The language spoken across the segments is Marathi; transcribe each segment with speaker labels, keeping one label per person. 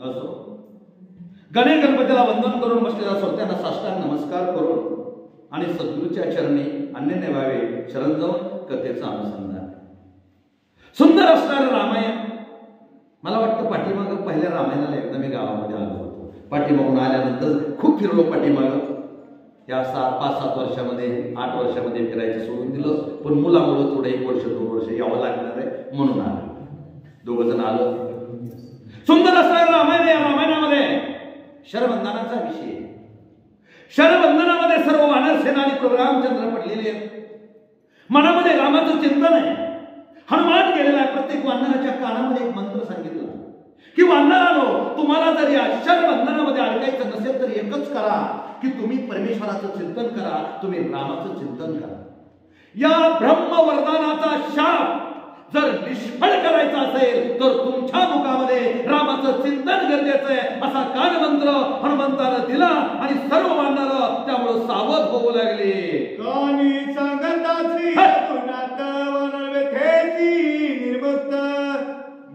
Speaker 1: असो गणेश गणपतीला वंदन करून बसलेल्या श्रोत्यांना साष्टांग नमस्कार करून आणि सद्गुरूच्या चरणी अन्य व्हावे शरण जाऊन कथेचं अनुसंधान. सुंदर असणारं रामायण. मला वाटतं पाठीमागं पहिल्या रामायणाला एकदा मी गावामध्ये आलो होतो. पाठीमागून आल्यानंतर खूप फिरलो पाठीमागं. या 5-7 वर्षामध्ये 8 वर्षामध्ये फिरायचं सोडून दिलं. पण मुलामुळं थोडं 1 वर्ष 2 वर्ष यावं लागणार आहे म्हणून आलं. 2 जण आलो. सुंदर असणारं रामायण. या रामायणामध्ये शरबंधनाचा विषय. शरबंधनामध्ये सर्व वानर सेना आणि प्रभू रामचंद्र पडलेले आहेत. मनामध्ये रामाचं चिंतन आहे. हनुमान गेलेला आहे. प्रत्येक वानराच्या कानामध्ये एक मंत्र सांगितला की वानरांनो, तुम्हाला जर या शरबंधनामध्ये अडकायचं नसेल तर एकच करा की तुम्ही परमेश्वराचं चिंतन करा, तुम्ही रामाचं चिंतन करा. या ब्रह्मवरदानाचा शाप जर निष्फळ करायचा असेल तर तुमच्या मुखामध्ये रामाचं चिंतन गरजेचं आहे असा कानमंत्र हनुमंतानं दिला आणि सर्व वानर त्यामुळे सावध होऊ लागले.
Speaker 2: कानी सांगता श्री रघुनाथ वनव्यथेची निर्मुक्त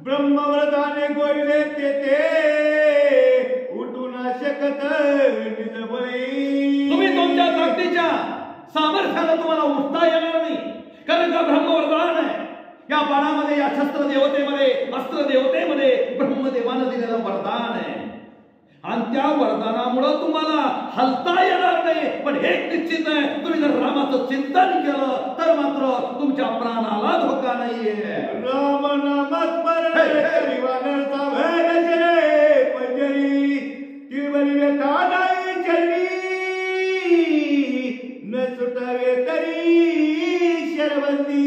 Speaker 2: ब्रह्मवरदाने गोविले ते उठू न शकत निजबळी.
Speaker 1: तुम्ही तुमच्या ताकदीच्या सामर्थ्याला तुम्हाला उठता येणार नाही, कारण का ब्रह्मवरदान आहे. या बाणामध्ये, या शस्त्र देवतेमध्ये, अस्त्र देवतेमध्ये ब्रह्मदेवानं दिलेलं वरदान आहे आणि त्या वरदानामुळे तुम्हाला हलता येणार नाही. पण एक निश्चित आहे, तुम्ही जर रामाचं चिंतन केलं तर मात्र तुमच्या प्राणाला धोका नाहीये.
Speaker 2: राम नामस्मरण करी वानरचा भय नशे पंजरी केवली व्यथा नाही चरणी न सुटावे तरी शरबंदी.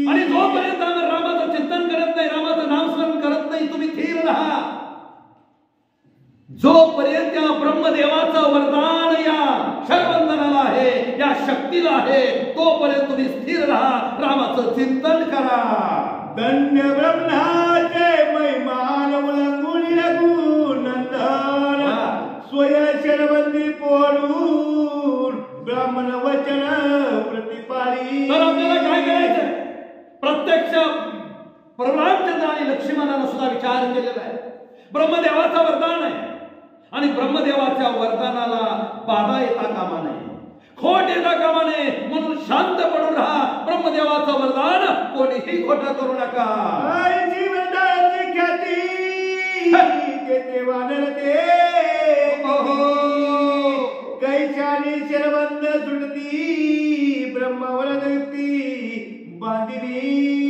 Speaker 1: आणि जोपर्यंत आम्ही रामाचं चिंतन करत नाही, रामाचं नामस्मरण करत नाही, तुम्ही स्थिर राहा. जोपर्यंत या ब्रह्मदेवाचं वरदान या शरबंधनाला आहे, या शक्तीला आहे, तोपर्यंत तुम्ही स्थिर राहा, रामाचं चिंतन करा.
Speaker 2: धन्य ब्रह्माचे महिमान उलंगुनी रघुनंदन स्वय शरबंदी पोळून ब्राह्मण वचन प्रतिपाली.
Speaker 1: तर आपल्याला काय करायचं? प्रत्यक्ष रामचंद्र आणि लक्ष्मणानं सुद्धा विचार केलेला आहे. ब्रह्मदेवाचं वरदान आहे आणि ब्रह्मदेवाच्या वरदानाला बाधा येता कामा नये, खोट येता कामा नये, म्हणून शांत पडून राहा. ब्रह्मदेवाचं वरदान कोणीही खोटं करू नका.
Speaker 2: जीवनाची ख्याती ते वानर ते कैशानी शरबंद सुटती ब्रह्मावर युक्ती बांधिली.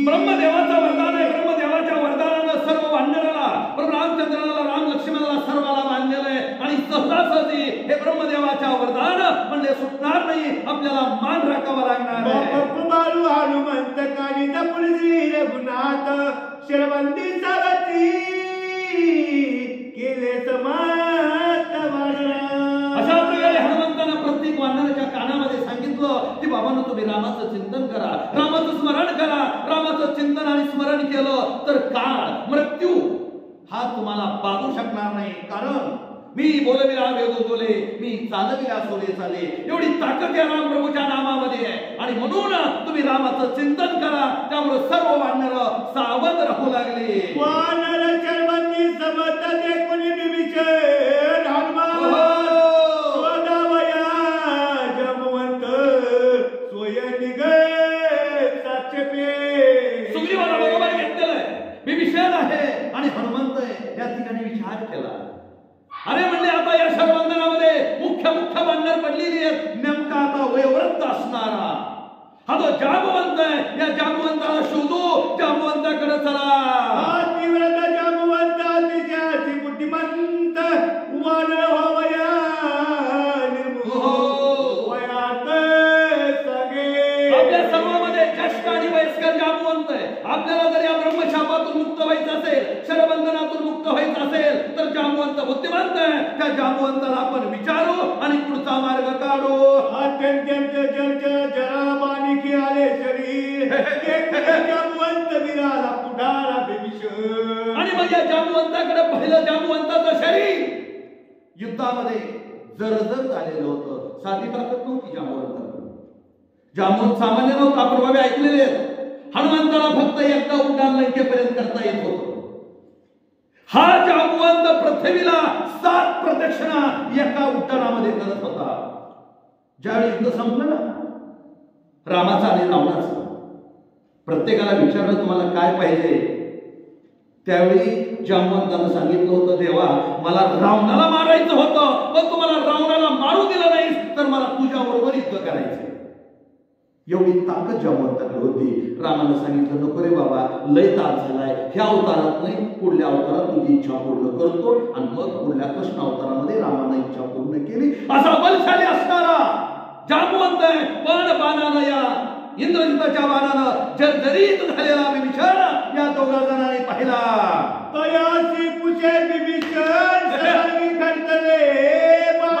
Speaker 1: ब्रह्मदेवाचं वरदान आहे. ब्रह्मदेवाच्या वरदानानं सर्व वानराला, प्रभू रामचंद्राला, राम लक्ष्मणाला सर्वाला बांधलेलं आहे आणि सहजासहजी हे ब्रह्मदेवाच्या वरदान म्हणजे सुटणार नाही, आपल्याला मान राखावा लागणार आहे.
Speaker 2: बाळू हनुमंत कानी जपून श्री रघुनाथ शरबंदी सावती केले समात वानरा.
Speaker 1: अशा प्रकारे हनुमंतानं प्रत्येक वानराच्या कानामध्ये सांगितलं की बाबांनो, तुम्ही रामाचं चिंतन करा, रामाचं स्मरण करा. रामाचं चिंतन आणि स्मरण केलं तर काळ, मृत्यू हा तुम्हाला बाधू शकणार नाही. कारण मी बोलविला वेदो बोले, मी चालविला सोले चाले, एवढी ताकद या राम प्रभूच्या नामामध्ये आहे. आणि म्हणून तुम्ही रामाचं चिंतन करा. त्यामुळे सर्व वानर सावध राहू लागले.
Speaker 2: वानर शरबंदी समत ते कोणी बिबिचन हनुमान स्वदावया जमवंत सोय निगे साक्षेपे.
Speaker 1: सुग्रीवाला बरोबर घेतलेलं आहे, बिभीषण आहे आणि हनुमंत आहे. या ठिकाणी विचार केला. अरे म्हणले, आता या शरबंधनामध्ये मुख्य वानर पडलेली आहेत. नेमका आता वयोवृद्ध असणारा हा जो जांबवंत आहे, या जांबवंताला शोधू, जांबवंताकडे चला.
Speaker 2: तीव्रता जांबवंत अतिशय बुद्धिमंत वानर होवया वयात सगे.
Speaker 1: आपल्या सर्वांमध्ये ज्येष्ठ आणि वयस्कर जांबवंत आहे. आपल्याला जर या ब्रह्मशापातून मुक्त व्हायचं असेल, शरबंधनातून मुक्त व्हायचं असेल तर जांबवंत बुद्धिमंत आहे. त्या जांबवंताला आपण विचारू आणि पुढचा मार्ग काढू.
Speaker 2: अत्यंत जरा बानिकी आले शरीर जांबवंत विराला पुढाला बिभीषण.
Speaker 1: आणि मग या जांबवंताकडे पहिलं जांबवंताचं शरीर युद्धामध्ये जर्जर झालेलं होतं. साधी ताकद नव्हती जांबवंताकडे. जांबवंत सामान्य नव्हतं. आपण बाबा ऐकलेले आहेत. हनुमंताला फक्त एकदा उड्डाण लंकेपर्यंत करता येत होतं. प्रदक्षिणा एका उड्डाणामध्ये करत होता. ज्यावेळी युद्ध संपलं ना, रामाचं आणि रावणाचं, प्रत्येकाला विचारलं तुम्हाला काय पाहिजे. त्यावेळी जांबवंतानं सांगितलं होतं, देवा मला रावणाला मारायचं होतं, पण तुम्हाला रावणाला मारू दिलं नाहीस, तर मला तुझ्या बरोबर युद्ध करायचंय. एवढी ताकद जांबवंताकडे होती. रामानं सांगितलं, नको रे बाबा, लय ताप झालाय, ह्या अवतारात नाही, पुढल्या अवतारात तुझी इच्छा पूर्ण करतो. आणि मग पुढल्या कृष्ण अवतारामध्ये रामानं इच्छा पूर्ण केली. असा बलशाली असणारा जांबवंत आहे. पण बाणानं, या इंद्रजिताच्या बाणानं जर्जरीत झालेला विभीषण या दोघा जणांनी पाहिला.
Speaker 2: तयासी पुछे विभीषण सरांगी खंडले बाण,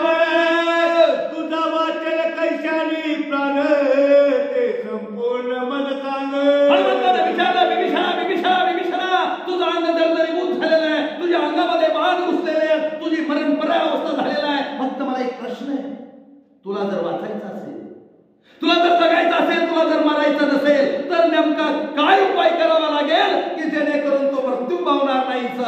Speaker 2: तुझा वाचन कैशानी प्राण, ते संपूर्ण मन सांग.
Speaker 1: हनुमंताने विचारलं, विभीषणा, तुझं अंग जर्जरीभूत झालेलं आहे, तुझ्या अंगामध्ये बाण घुसलेले आहेत, तुझी मरणपराय अवस्था झालेला आहे. फक्त मला एक प्रश्न आहे, तुला जर वाचायचं असेल, तुला जर जगायचं असेल, तुला जर मारायचं नसेल, तर नेमका काय उपाय करावा लागेल की जेणेकरून तो मृत्यू पावणार नाहीच.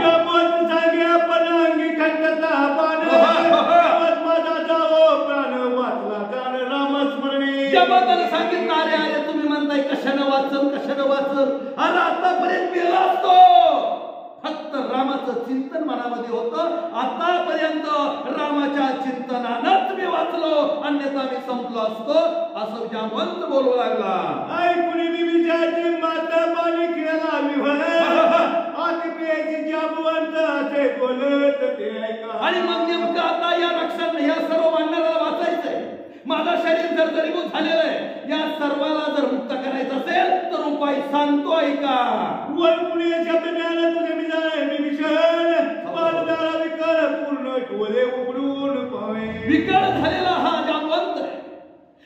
Speaker 2: जमत सांगे पण अंगी खंडता बाण, जमत माझा जावो प्राण वाचला जाण रामस्मरणी.
Speaker 1: जमताने सांगितलं, अरे तुम्ही म्हणताय कशानं वाचल. अरे आतापर्यंत मेला असतो, फक्त रामाचं चिंतन मनामध्ये होतं. आतापर्यंत रामाच्या चिंतनानंच मी वाचलो, अन्यथा मी संपलो असतो, असं जांबवंत बोलू लागला.
Speaker 2: ऐकुनी विभीषणाची माता पाणी खेळाला विव्हळ, आती प्रियाची जांबवंत असे बोलत ते ऐका.
Speaker 1: आणि मग नेमकं आता या रक्षण, या सर्व वानराला वाचायचंय, माझं शरीर जर्जरीभूत झालेलं आहे, या सर्वाला जर मुक्त करायचं असेल तर उपाय सांगतो ऐका.
Speaker 2: वर कुणी शब्द ज्ञान तुझे मिजाय विभीषण, पालदारा विकळ पूर्ण डोळे उघडून पावे.
Speaker 1: विकळ झालेला हा जांबवंत आहे,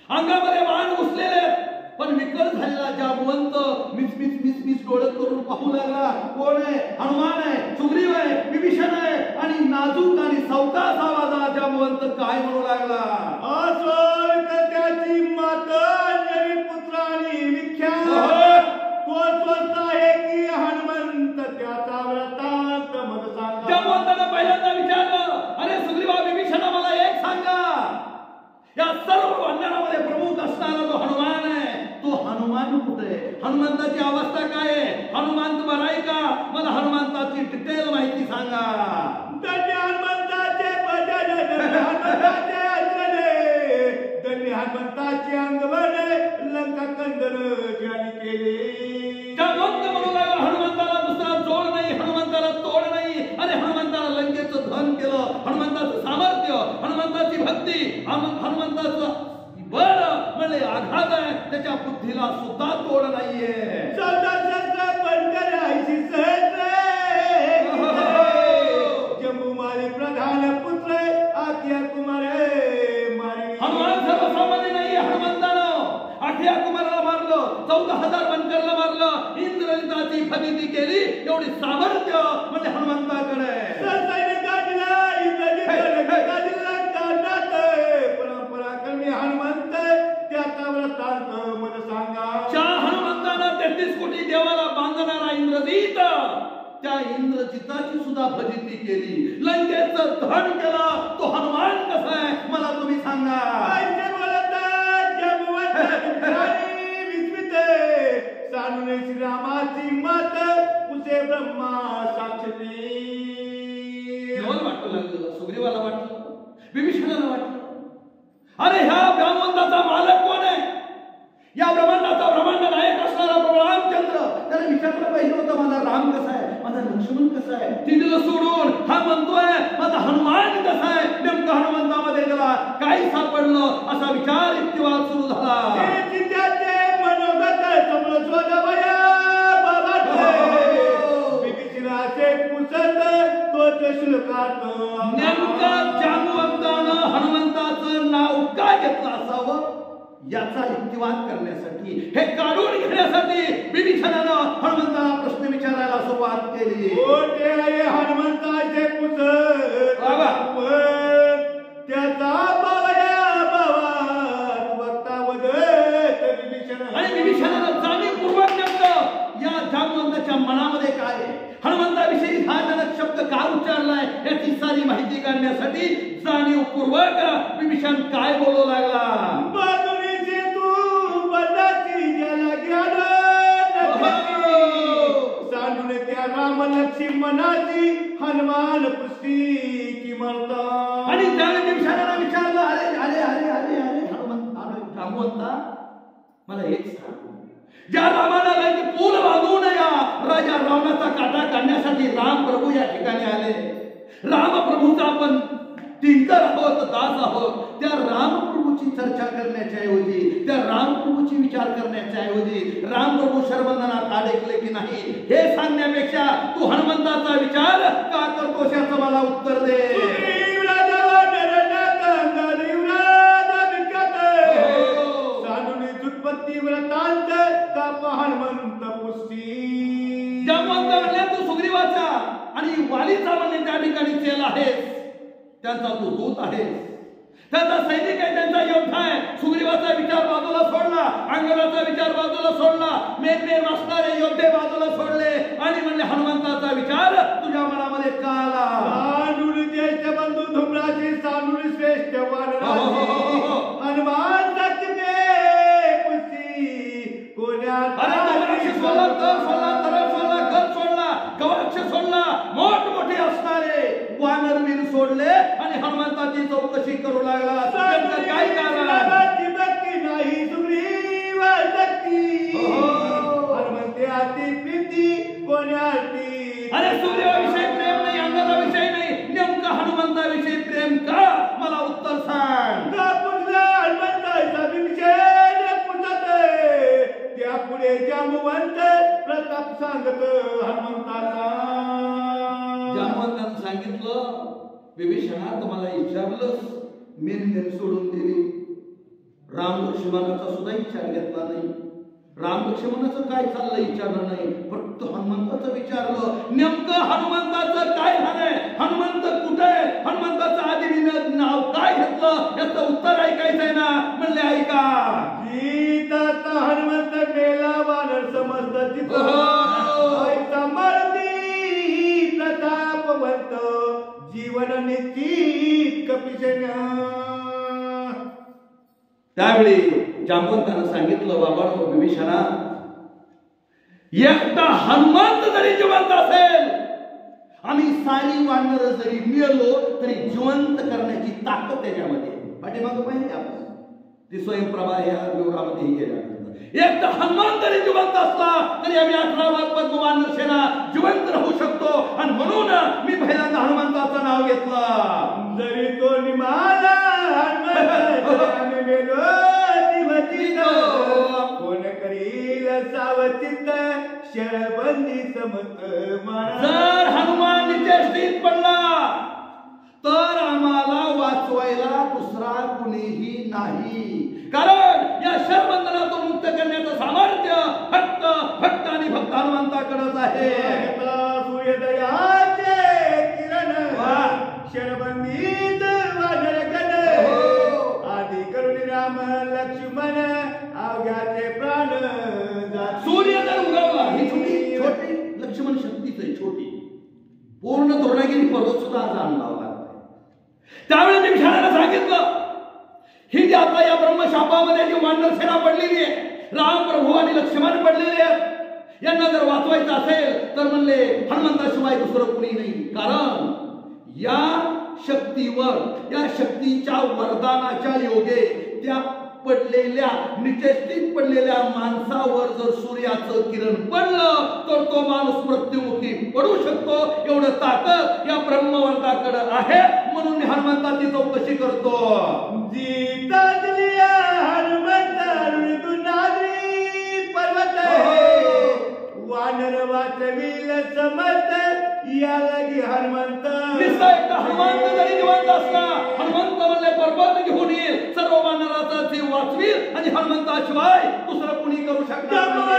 Speaker 1: अंगामध्ये बाण घुसलेले, पण विकळ झालेला जांबवंत मिस डोळे करून पाहू लागला. कोण आहे? हनुमान आहे, सुग्रीव आहे, विभीषण आहे. आणि नाजूक आणि सावकाश आवाजात जांबवंत काय म्हणू लागला.
Speaker 2: त्याची माता अंजनी पुत्र आणि विख्यात, तो स्वस्त आहे की हनुमंत त्याचा व्रतांत मग सांगा.
Speaker 1: जांबवंतानं पहिल्यांदा विचारलं, अरे सुग्रीवा, विभीषणा, मला एक सांगा, या सर्व वानरामध्ये प्रमुख असणारा जो हनुमान आहे, तो हनुमान कुठे? हनुमंताची अवस्था काय आहे? हनुमंत बरा आहे का? मला हनुमंताची डिटेल माहिती सांगा.
Speaker 2: धन्य हनुमंताचे भजन, धन्य हनुमंताचे अंजने, धन्य हनुमंताचे अंगवणे, लंका कंदन ज्याने केले.
Speaker 1: जांबवंत म्हणू लागला, हनुमंताला दुसरा जोड नाही, हनुमंताला तोड नाही. अरे हनुमंताला लंकेचं धन केलं, हनुमंताचं सामर्थ्य, हनुमंताची भक्ती, हनुमंताचं बळ म्हणजे आघात आहे, त्याच्या बुद्धीला सुद्धा तोड नाहीये.
Speaker 2: सहस्र बनकर ऐशी सहस्र, जम्बूमाली प्रधान पुत्र आख्या कुमारे मारी.
Speaker 1: हनुमान सर्वसामान्य नाहीये. हनुमंतानं आठ्या कुमाराला मारलं, 14,000 बनकरला मारलं, इंद्रजिताची फजिती केली. एवढी सामर्थ्य म्हणजे हनुमंताकडे.
Speaker 2: हनुमंत त्याचा व्रतांत मन सांगा.
Speaker 1: ज्या हनुमंतानं 33 कोटी देवाला बांधणारा इंद्रजित, त्या इंद्रजिताची सुद्धा फजिती केली, लंकेचं धन केलं, तो हनुमान कसा आहे मला तुम्ही सांगा.
Speaker 2: सांगून श्रीरामाची मात उसे ब्रह्मा साक्षी.
Speaker 1: वाटू लागलं, सुग्रीवाला वाटलं, विभीषणाला वाटलं, अरे ह्या ब्रह्मांडाचा मालक कोण आहे? या ब्रह्मांडाचा ब्रह्मांड नायक असणारा रामचंद्र. त्याला विचारलं पाहिजे होतं, माझा राम कसा आहे, माझा लक्ष्मण कसा आहे. तिथलं सोडून हा म्हणतोय माझा हनुमान कसा आहे. नेमकं हनुमंतामध्ये त्याला काही सापडलं असा विचार युक्तिवाद सुरू झाला.
Speaker 2: मनोगत समोर स्वदवया विभीषणाचे पुसत तोच शुल्कार्थ.
Speaker 1: नेमकं जांबवंतानं हनुमंताचं नाव काय घेतलं असावं याचा युक्तिवाद करण्यासाठी, हे काढून घेण्यासाठी विभीषणानं हनुमंताला प्रश्न विचारायला सुरुवात केली.
Speaker 2: कोठे आहे हनुमंताचे पुसत त्याचा बावया बावात वक्ता वदत विभीषण.
Speaker 1: आणि विभीषणानं जाणीवपूर्वक नेमकं या जांबवंताच्या मनामध्ये काय आहे, हनुमंताविषयी हा जनक शब्द का उच्चारलाय याची सारी माहिती काढण्यासाठी जाणीवपूर्वक विभीषण काय बोलू लागला?
Speaker 2: बाजूने तू बदाची ज्याला ज्ञान सांडून त्या राम लक्ष्मणाची हनुमान पुष्टी किमर्थ.
Speaker 1: आणि त्याने विभीषणाला विचारलं, अरे अरे अरे अरे अरे हनुमंता, मला एक सांग, ज्या रामाला पूल बांधून या राजा रावणाचा काटा काढण्यासाठी राम प्रभू या ठिकाणी आले. राम प्रभूचा आपण टिंकर आहोत, दास आहोत. त्या राम प्रभूची चर्चा करण्याच्या ऐवजी, त्या राम प्रभूची विचार करण्याच्या ऐवजी राम प्रभू शरबंधनात अडकले की नाही हे सांगण्यापेक्षा तू हनुमंताचा विचार का करतोस याचं मला उत्तर दे.
Speaker 2: व्रतांत काप हनुमंत पुष्टी.
Speaker 1: जामवंत म्हणले तू सुग्रीवाचा आणि वालीचा म्हणले त्या ठिकाणी चेल आहेस, त्यांचा तू दूत आहेस, त्यांचा सैनिक आहे, त्यांचा योद्धा आहे. सुग्रीवाचा विचार बाजूला सोडला, अंगदाचा विचार बाजूला सोडला, मेघमेर वाचणारे योद्धे बाजूला सोडले आणि म्हणले हनुमंताचा विचार तुझ्या मनामध्ये का आला?
Speaker 2: सांडून ज्येष्ठ बंधू धुम्राची, सांडून श्रेष्ठ वानराची, हनुमान
Speaker 1: मोठमोठे असणारे वानरवीर सोडले आणि हनुमंताची चौकशी करू लागला. काय कारण?
Speaker 2: नाही सुग्रीव हनुमंती प्रीती कोणाची?
Speaker 1: अरे सूर्याविषयी प्रेम नाही, अंगाविषयी नाही, नेमका हनुमंताविषयी प्रेम का? मला उत्तर सांग.
Speaker 2: का पुढला हनुमंताचा विषय त्या पुढे जांबवंत प्रताप सांगत हनुमंताचा.
Speaker 1: जांबवंतानं सांगितलं, विभीषणा तुम्हाला विचारलंस, मेन सोडून दिली. राम लक्ष्मणाचा सुद्धा विचार घेतला नाही. राम लक्ष्मणाचं काय चाललंय विचारलं नाही, फक्त हनुमंताचं विचारलं. नेमकं हनुमंताचं काय झालंय, हनुमंत कुठे, हनुमंताचं आधी नाव काय घेतलं याचं उत्तर ऐकायचंय ना. म्हणले ऐका.
Speaker 2: गीता हनुमंत मेला वानर समजत प्रतापवंत जीवन निश्चित कपिशन्य.
Speaker 1: त्यावेळी जांबवंतानं सांगितलं, बाबा विभीषणा, एकटा हनुमंत जरी जिवंत असेल, आम्ही सारी वानर जरी मिळलो तरी जिवंत करण्याची ताकद त्याच्यामध्ये. पाठीमागं पाहिजे आपण ती स्वयंप्रभा या विवरामध्ये गेल्यानंतर एकटा हनुमान जरी जिवंत असला तरी आम्ही 18 वानर सेना जिवंत राहू शकतो. आणि म्हणून मी पहिल्यांदा हनुमंताचं नाव घेतलं.
Speaker 2: जरी तो निमाला आम्ही मेलो जीवचित, कोण करील सावचित शरबंदी समत.
Speaker 1: जर हनुमान निचेष्टीत पडला तर आम्हाला वाचवायला दुसरा कुणीही नाही. कारण या शरबंधनातून मुक्त करण्याचं सामर्थ्य फक्त आणि फक्त हनुमंताकडेच आहे.
Speaker 2: सूर्योदयाचे किरण शरबंदीत वानरगण, आधी करुणी राम लक्ष्मण अवघ्याचे प्राण.
Speaker 1: सूर्य जर उगवला, ही छोटी लक्ष्मण शक्तीच आहे, छोटी पूर्ण द्रोणागिरी पर्वत सुद्धा आज आणला. त्यावेळी मी विभीषणाला सांगितलं, ही जी आता या ब्रह्मशापामध्ये जी वानर सेना पडलेली आहे, राम प्रभू आणि लक्ष्मण पडलेले आहेत, यांना जर वाचवायचं असेल तर म्हणले हनुमंताशिवाय दुसरं कुणी नाही. कारण या शक्तीवर, या शक्तीच्या वरदानाच्या योगे त्या पडलेल्या निचेष्टीत पडलेल्या माणसावर जर सूर्याचं किरण पडलं तर तो माणूस मृत्युमुखी पडू शकतो. एवढं ताकद या ब्रह्मवर्धाकडे आहे. म्हणून मी हनुमंताची चौकशी करतो.
Speaker 2: जीतातलिया हनुमंत दुनाद्री पर्वत, वानर वाचविल समत या लगी हनुमंत.
Speaker 1: हनुमंत जरी जिवंत असला, हनुमंत म्हणले पर्वत घेऊन येईल, सर्व वानराचा जीव वाचवील आणि हनुमंताशिवाय दुसरं कुणी करू शकणार नाही.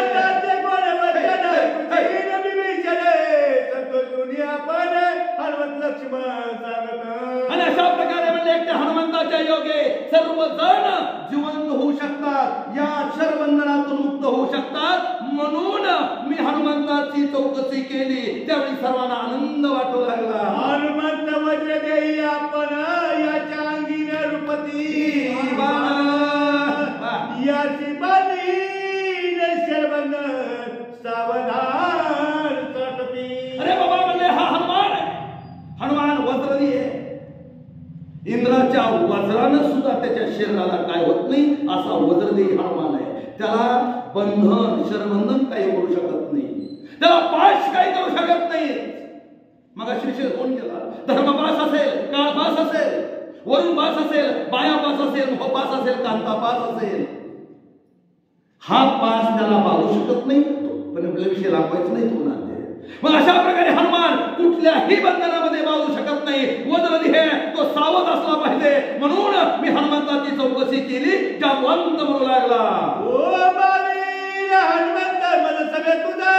Speaker 2: हनुमंत लक्ष्मण सांगत.
Speaker 1: आणि अशा प्रकारे म्हणले एकट्या हनुमंताच्या योगे सर्वजण जिवंत होऊ शकतात, या शरबंधनातून मुक्त होऊ शकतात. म्हणून मी हनुमंताची चौकशी केली. त्यावेळी सर्वांना आनंद वाटू लागला.
Speaker 2: हनुमंत वज्र देई
Speaker 1: इंद्राच्या वज्रानं सुद्धा त्याच्या शरीराला काय होत नाही असा वज्रदेही हनुमान आहे. त्याला बंधन शरबंधन काही करू शकत नाही, त्याला पाश काही करू शकत नाही. मग श्रीशेष कोण केला? धर्मपास असेल, काळपास असेल, वरुणपास असेल, बायापास असेल, मोहपास असेल, कांतापास असेल, हा पास त्याला बाळू शकत नाही. पण आपल्या विषय लावायचं नाही तो नाते. मग अशा प्रकारे हनुमान कुठल्याही बंधनामध्ये बाळू शकत नाही. वज्रदेह तो सावध असला पाहिजे. म्हणून मी हनुमंताची चौकशी केली. जामवंत म्हणू लागला,
Speaker 2: ओ बाली हनुमंत मला सगळं तुझं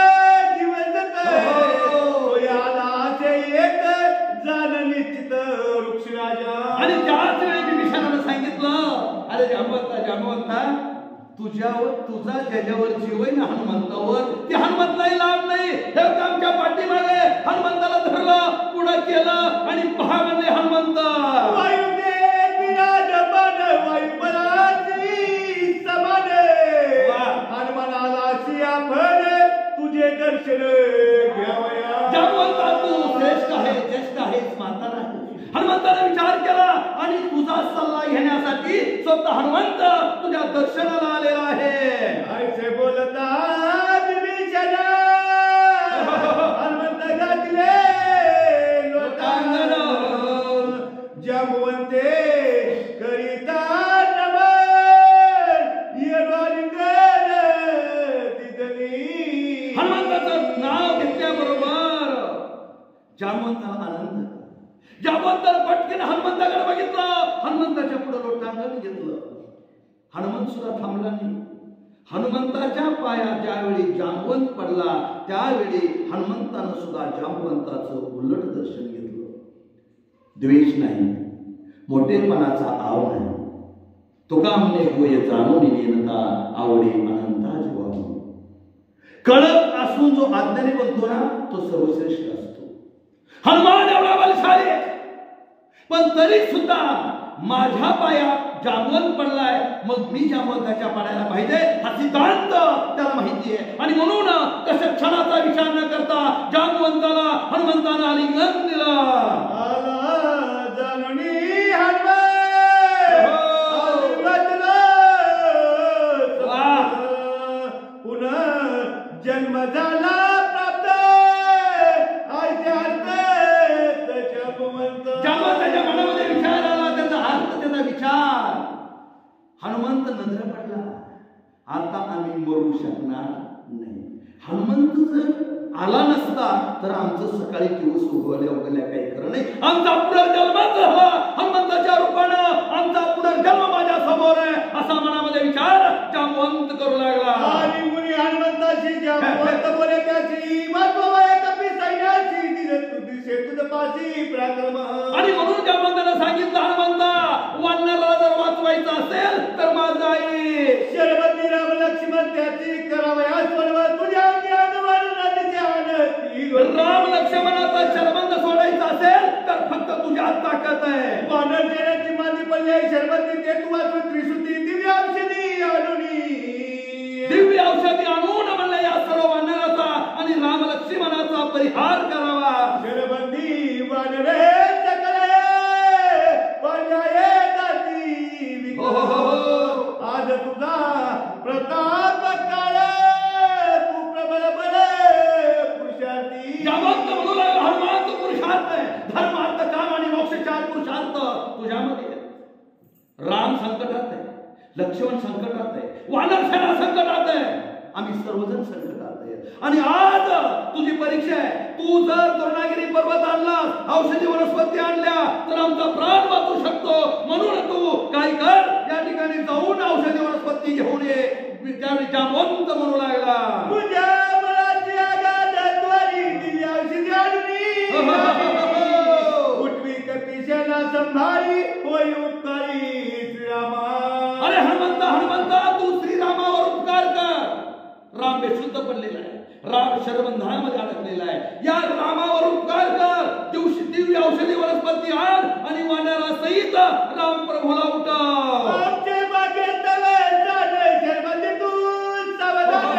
Speaker 2: जीवन एक जाण निश्चित वृक्षराजा.
Speaker 1: आणि त्याच वेळी विभीषणानं सांगितलं, अरे जामवंता तुझ्यावर तुझा ज्याच्यावर जीव आहे ना हनुमंतावर, ते हनुमंतालाही लाभ नाही. हे आमच्या पाठीमागे हनुमंताला धरलं, पुढं केलं आणि पहा म्हणले हनुमंत
Speaker 2: वायुदेव विराजमान वायुबलाची समान. हनुमानाला आपण तुझे दर्शन घ्यावया.
Speaker 1: जामवंता तू श्रेष्ठ आहे, ज्येष्ठ आहेस, म्हातारा आहे. हनुमंताने विचार केला आणि तुझा सल्ला घेण्यासाठी स्वतः हनुमंत तुझ्या दर्शनाला आलेला आहे.
Speaker 2: ऐसे बोलता विभीषण हनुमंत घातले लोटांगण. जामवंते करिता नमन येवालिंगन दिदनी.
Speaker 1: हनुमंताचं नाव घेतल्याबरोबर जामवंताला आनंद. जामवंताला पटकन हनुमंताकडे बघितलं, हनुमंताच्या पुढे लोटांगण घेतलं. हनुमंत सुद्धा थांबला नाही. हनुमंताच्या पायात ज्यावेळी जामवंत पडला त्यावेळी हनुमंतानं सुद्धा जामवंताचं उलट दर्शन घेतलं. द्वेष नाही, मोठेपणाचा आव नाही. तुका म्हणे होय जाणून नेनता आवडे अनंता जीवाहून. कळत असून जो अज्ञानी बनतो ना तो सर्वश्रेष्ठ असतो. हनुमान एवढा बलशाली पण तरी सुद्धा माझ्या पायात जामवंत पडलाय, मग मी जामवंताच्या पायाला पाहिजे हा सिद्धांत त्याला माहिती आहे. आणि म्हणून कशा क्षणाचा विचार न करता जामवंताला हनुमंतानं आलिंगन दिलं.
Speaker 2: पुन्हा जन्म झाला प्राप्त
Speaker 1: जामवंताच्या मनामध्ये विचार आला, त्याचा अर्थ त्याचा विचार. हनुमंत नजर पडला, आता आम्ही मरू शकणार नाही. हनुमंत जर आला नसता तर आमचं सकाळी दिवस उगवल्या काही खरं नाही. आमचा पुनर्जन्मच झाला हनुमंताच्या रूपानं, आमचा पुनर्जन्म माझ्या समोर आहे असा मनामध्ये विचार जामवंत करू लागला.
Speaker 2: आणि मुनी हनुमंताची जामवंत बोले त्याची वाचवाय कपी सैन्याची दिसे तुझ पाची पराक्रम.
Speaker 1: आणि म्हणून जामवंतानं सांगितलं, हनुमंता वानराला जर वाचवायचं असेल तर माझं आई
Speaker 2: शरबंदी राम लक्ष्मण त्याची करावया सोडवा तुझ्या ज्ञानवान नदीच्या आनती.
Speaker 1: राम लक्ष्मणाचा शरबंद सोडायचा असेल तर फक्त तुझ्यात ताकद आहे.
Speaker 2: वानर देण्याची मांदी पडली शरबंदी ते तू वाचून त्रिशुद्धी दिव्य औषधी आणून
Speaker 1: दिव्य औषधी आणून म्हणलं या सर्व वानराचा आणि राम लक्ष्मणाचा परिहार करावा.
Speaker 2: शरबंदी वानरे सकले पर्याये जाती विक्रम. आज तुझा प्रताप काळ तू प्रबल बल पुरुषार्थी.
Speaker 1: जामवंत म्हणू लागला, हनुमान तू पुरुषार्थ आहे. धर्म अर्थ काम आणि मोक्ष चार पुरुषार्थ तुझ्यामध्ये आहे. राम संकटात आहे, लक्ष्मण संकटात आहे, वानर सेना संकटात आहे, आम्ही सर्वजण संकटात आहे. आणि आज तुझी परीक्षा आहे. तू जर द्रोणागिरी पर्वत आणलास, औषधी वनस्पती आणल्या तर आमचा प्राण वाचू शकतो. म्हणून तू काय कर, या ठिकाणी जाऊन औषधी वनस्पती घेऊन ये. त्यावेळी जामवंत म्हणू लागला,
Speaker 2: तुझ्या बळाची आगाधाद्वारी दिव्य औषधी आणली. उठवी कपिशेला संभारी होई उपकारी श्रीरामा.
Speaker 1: अरे हनुमंता तू श्रीरामावर उपकार कर. राम बेशुद्ध पडलेला आहे, राम शरबंधनामध्ये अडकलेला आहे. या रामावर उपकार कर. दिव्य औषधी वनस्पती आण आणि वानरा सहित राम प्रभूला उठव.
Speaker 2: आमचे बागेत झाले शरबंदी तू सावधान.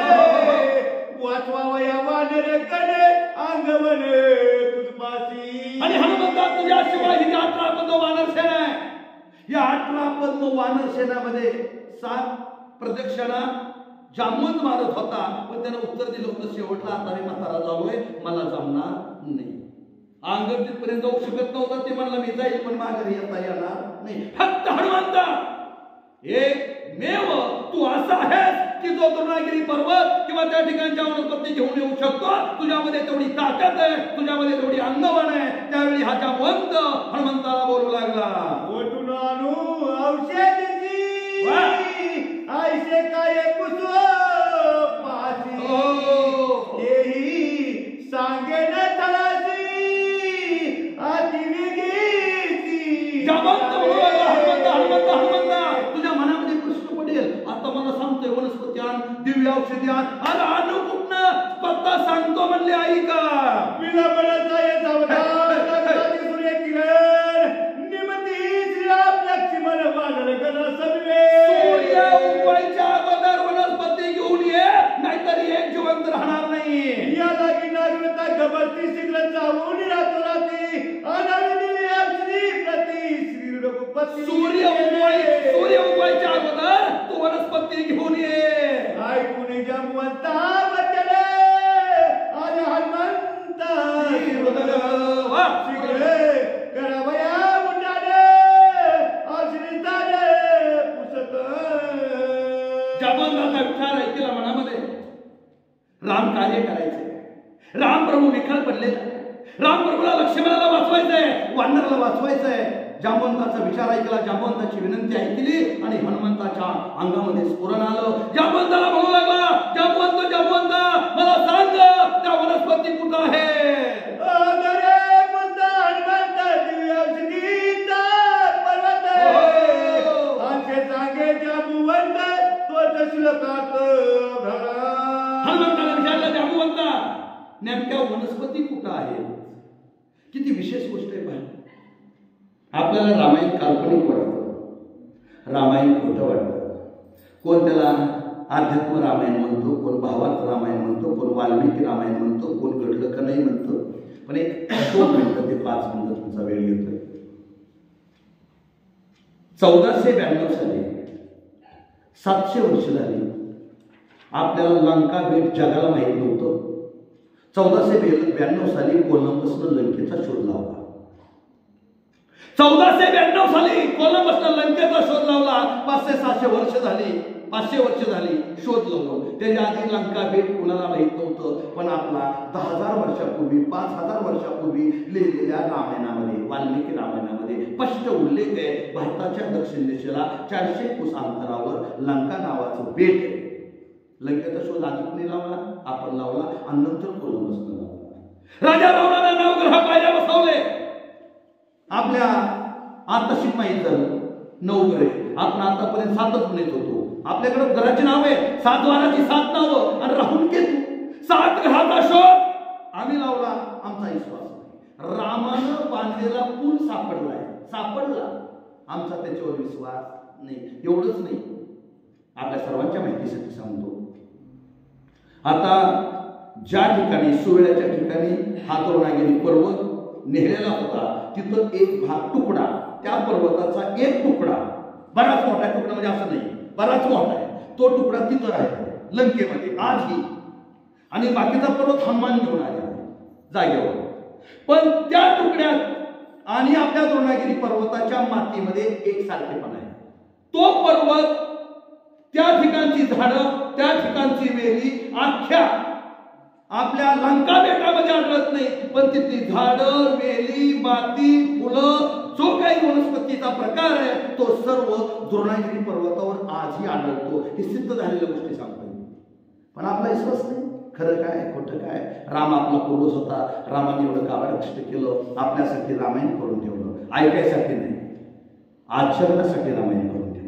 Speaker 2: वाचवावया वानर गणे अंगवन तुझपाशी.
Speaker 1: आणि हनुमंता तुझ्याशिवाय ही 18 वानर सेना आहे. या 18 पद्म वानर सेनामध्ये 7 प्रदक्षिणा जामवंत मारत होता, पण त्यानं उत्तर दिलं होतं शेवटला, आता मी म्हातारा झालोय, मला जमणार नाही. अंगद तिथपर्यंत जाऊ शकत नव्हता. ते म्हणलं मी जाईल पण माघारी येता येणार नाही. फक्त हनुमंता एक मेव तू असा आहेस की जो द्रोणागिरी पर्वत किंवा त्या ठिकाणच्या वनस्पती घेऊन येऊ शकतो. तुझ्यामध्ये तेवढी ताकद आहे, तुझ्यामध्ये तेवढी अंगवण आहे. त्यावेळी हा जामवंत हनुमंताला बोलू लागला,
Speaker 2: ओटून आणू औषधची आयसे काय पुसो पासी तेही सांगे न तळासी अतिवेगीची.
Speaker 1: जामवंत बोलू लागला, हनुमंता हनुमंता हनुमंता तुझ्या मनामध्ये प्रश्न पडेल, आता मला सांगतोय वनस्पती आण, दिव्य औषधी आण. अरे आणू कुठनं, स्वतः सांगतो म्हणले आई का.
Speaker 2: विलंबनाचा ये सावधान जगताची सूर्य किरण निमती श्रीराम लक्ष्मण वानर गण सदवे.
Speaker 1: सूर्य उगवायच्या अगोदर वनस्पती घेऊन ये, नाहीतर एक जिवंत राहणार नाही.
Speaker 2: या जागी नागरिकता गबरती शीघ्र जाऊन राहतो राहते अनाविली श्री प्रति श्री रघुपती.
Speaker 1: सूर्य उगवायच्या अगोदर तू वनस्पती घेऊन ये.
Speaker 2: ऐकून जामवंता वचन आज हनुमंता शीघ्र करावया उड्डाणे आश्रिताने पुसत.
Speaker 1: जामवंताचा विचार ऐकला मनामध्ये, राम कार्य करायचे, राम प्रभू विखल पडलेला, राम प्रभूला लक्ष्मणाला वाचवायचंय, वानराला वाचवायचंय. जामवंताचा विचार ऐकला, जामवंताची विनंती ऐकली आणि हनुमंताच्या अंगामध्ये स्फुरण आलं. जामवंताला म्हणू लागला, जामवंत जामवंता मला सांग त्या वनस्पती कुठं आहे. हनुमंताला विचारलं, जामवंता नेमक्या वनस्पती कुठं आहे. किती विशेष गोष्ट आहे पाहिजे. आपल्याला रामायण काल्पनिक वाटतं, रामायण खोटं वाटतं. कोण त्याला अध्यात्म रामायण म्हणतो, कोण भावार्थ रामायण म्हणतो, कोण वाल्मिकी रामायण म्हणतो, कोण घडलं का नाही म्हणतो. पण एक 2 मिनिटं ते 5 मिनिटं तुमचा वेळ घेतोय. 1492 साली 700 वर्ष झाली. आपल्याला लंका भेट जगाला माहित नव्हतं. 1492 साली कोलंबसनं लंकेचा शोध लावला. 1492 साली कोलंबसनं लंकेचा शोध लावला. 500-600 वर्ष झाली, 500 वर्ष झाली शोध लावलो. त्याच्या आधी लंका भेट कुणाला माहित नव्हतं. पण आपला 10,000 वर्षापूर्वी 5,000 वर्षापूर्वी लिहिलेल्या रामायणामध्ये, वाल्मिकी रामायणामध्ये स्पष्ट उल्लेख आहे. भारताच्या दक्षिण दिशेला 400 कोस अंतरावर लंका नावाचं बेट आहे. लंकेचा शोध आधी कुणी लावला, आपण लावला आणि नंतर कोलंबसनं लावला. राजा रावणाने नवग्रह पायऱ्या बसवले. आपल्या आताशी माहीत झालं 9 ग्रह. आपण आतापर्यंत 7च म्हणत होतो. आपल्याकडे ग्रहाची नाव आहे, 7 वाराची 7 नावं आणि राहून केतू. 7 ग्रहाचा शोध आम्ही लावला. आमचा विश्वास नाही. रामानं बांधलेला पूल सापडला, आमचा त्याच्यावर विश्वास नाही. एवढंच नाही, आपल्या सर्वांच्या माहितीसाठी सांगतो. आता ज्या ठिकाणी सुवेळ्याच्या ठिकाणी हा द्रोणागिरी पर्वत नेहलेला होता, तिथं एक भाग तुकडा, त्या पर्वताचा एक तुकडा, बराच मोठा तुकडा म्हणजे असं नाही, बराच मोठा आहे, तो तुकडा तिथं आहे लंकेमध्ये आजही. आणि बाकीचा पर्वत हनुमान घेऊन आले जागेवर. पण त्या तुकड्यात आणि आपल्या द्रोणागिरी पर्वताच्या मातीमध्ये एक सारखेपणा आहे. तो पर्वत, त्या ठिकाणची झाडं, त्या ठिकाणची वेली अख्ख्या आपल्या लंका बेटामध्ये आढळत नाही. पण तिथली झाडं, वेली, माती, फुलं, जो काही वनस्पतीचा प्रकार आहे तो सर्व द्रोणागिरी पर्वतावर आजही आढळतो. हे सिद्ध झालेल्या गोष्टी सांगतो. पण आपला विश्वास नाही. खरं काय खोटं काय. राम आपला पूर्वज होता. रामाने एवढं कावड कष्ट केलं, आपल्यासाठी रामायण करून ठेवलं. ऐकायसाठी नाही, आचरणासाठी रामायण करून ठेवलं.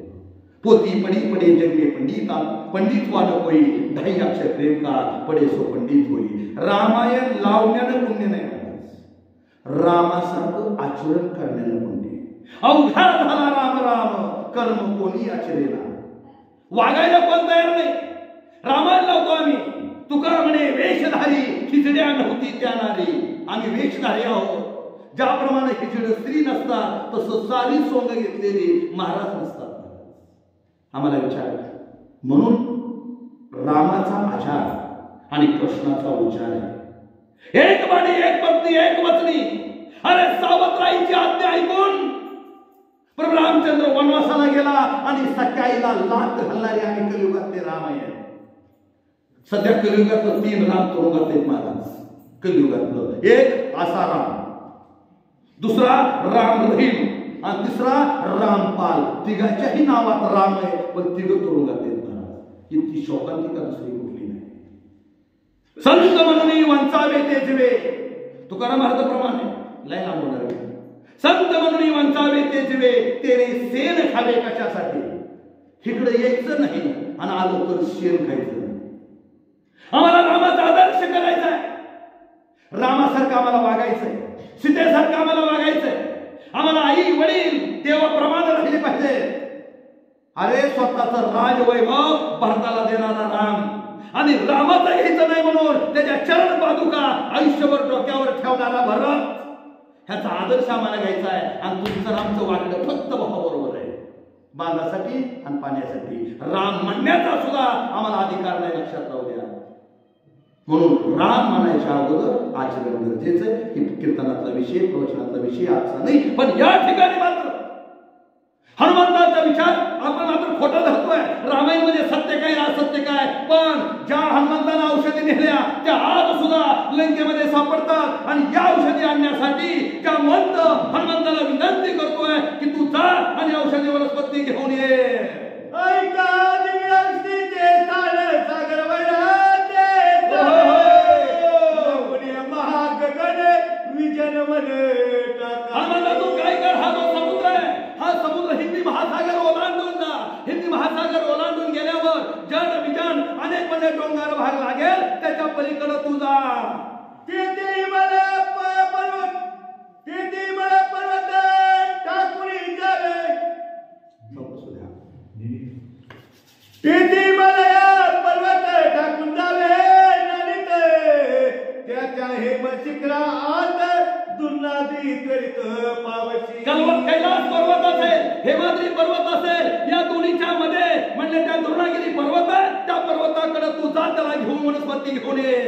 Speaker 1: पोती पडी पडे जगे पंडित, पंडित वान होई, 10 अक्षर प्रेम का पडे सो पंडित होई. रामायण लावण्यानं पुण्य नाही, रामासारखं आचरण करण्यानं पुण्य. अवघा झाला राम राम, कर्म कोणी आचरेना. वागायला कोण तयार नाही. रामायण लावतो आम्ही. तुका म्हणे वेशधारी खिचड्या नव्हती त्या नारी. आम्ही वेशधारी आहोत. ज्याप्रमाणे हिजड स्त्री नसतात तसं सारी सोंग घेतलेली महाराज नसतात. आम्हाला विचार म्हणून रामाचा आचार आणि कृष्णाचा उच्चार आहे. एक बाणी, एक पंक्ती, एक वचनी. अरे सावत्राईची आज्ञा ऐकून प्रभू रामचंद्र वनवासाला गेला आणि सख्याईला लाथ घालणारे आणि कलियुगातले राम आहे. सध्या कलियुगातलं 3 राम तुरुंगात आहेत महाराज. कलियुगातलं एक आसाराम, दुसरा राम रहीम आणि तिसरा रामपाल. तिघाच्याही नावात राम आहे पण तिघ तुरुंगात आहेत महाराज. इतकी शोकांतिका दुसरी कुठली नाही. संत म्हणून वंचावे तेजवे. तुकाराम महाराजांप्रमाणे लय लांब होणार आहे. संत म्हणून वंचावे तेजवे तेरे सेन खावे कशासाठी. इकडे यायचं नाही आणि आलो तर शेण खायचं नाही. आम्हाला रामाचा आदर्श करायचा आहे. रामासारखं आम्हाला वागायचंय, सीतेसारखं आम्हाला वागायचंय. आम्हाला आई वडील देवाप्रमाणे राहिले पाहिजे. अरे स्वतःचं राजवैभव भरताला देणारा राम आणि रामाचं घ्यायचं नाही म्हणून त्याच्या चरण पादुका आयुष्यभर डोक्यावर ठेवणारा भरत, ह्याचा आदर्श आम्हाला घ्यायचा आहे. आणि तुमचं रामचं वागणं फक्त भावाबरोबर आहे, बांधासाठी आणि पाण्यासाठी. राम म्हणण्याचा सुद्धा आम्हाला अधिकार नाही, लक्षात राहू द्या. म्हणून राम म्हणायच्या अगोदर आचरण गरजेचं आहे. ही कीर्तनातला विषय, प्रवचनातला विषय आजचा नाही. पण या ठिकाणी मात्र हनुमंताचा विचार आपण मात्र खोटा धरतोय. रामायण म्हणजे सत्य काय असत्य काय. पण ज्या हनुमंतांना औषधी नेल्या त्या आज सुद्धा लंकेमध्ये सापडतात. आणि या औषधी आणण्यासाठी त्या मंत हनुमंताला विनंती करतोय की तू जा आणि औषधी वनस्पती घेऊन ये. हनुमंता तू काय कर, हा जो समुद्र आहे हा समुद्र हिंदी महासागर ओलांडून जा. हिंदी महासागर ओलांडून गेल्यावर जड विजन अनेक पणे डोंगर भाग लागेल, त्याच्या पलीकडे तू जा.
Speaker 2: टाकून जावे त्याच्या हेम शिखरात दुर्नादी करीत पावशी.
Speaker 1: कैलास पर्वत असेल, हेमाद्री पर्वत असेल, या दोन्हीच्या मध्ये म्हणजे त्या दुर्नागिरी पर्वत आहे, त्या पर्वताकडे तू जा, त्याला घेऊन वनस्पती घेऊन ये.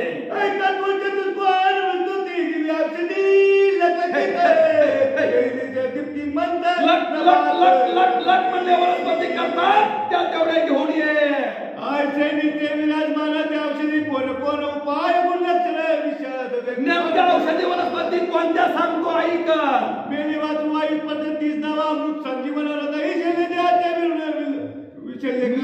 Speaker 1: म्हणले वनस्पती करतात त्या तेवढ्या घेऊन ये.
Speaker 2: विराजमान त्या औषधी कोण कोण उपाय
Speaker 1: नेमक्या औषधी वनस्पती कोणत्या सांगतो ऐक.
Speaker 2: मेली वाचू वायू पद्धतीस नवा अमृत संजीवनाला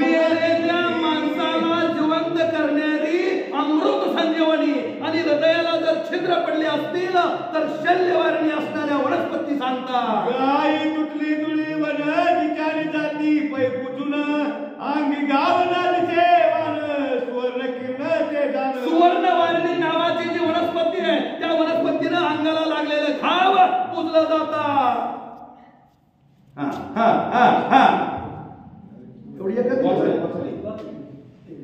Speaker 1: मेलेल्या माणसाला जिवंत करणारी अमृत संजीवनी आणि हृदयाला जर छिद्र पडले असतील तर शल्यवारणी असणाऱ्या वनस्पती सांगतात.
Speaker 2: गाई तुटली तुळी वन विचारी जाती पै पुजून अंगी गावना दिसे वान सुवर्ण किरण ते जाण.
Speaker 1: सुवर्णवारिणी नावाची जी वनस्पती आहे त्या वनस्पतीनं अंगाला लागलेलं घाव पुजलं जातात.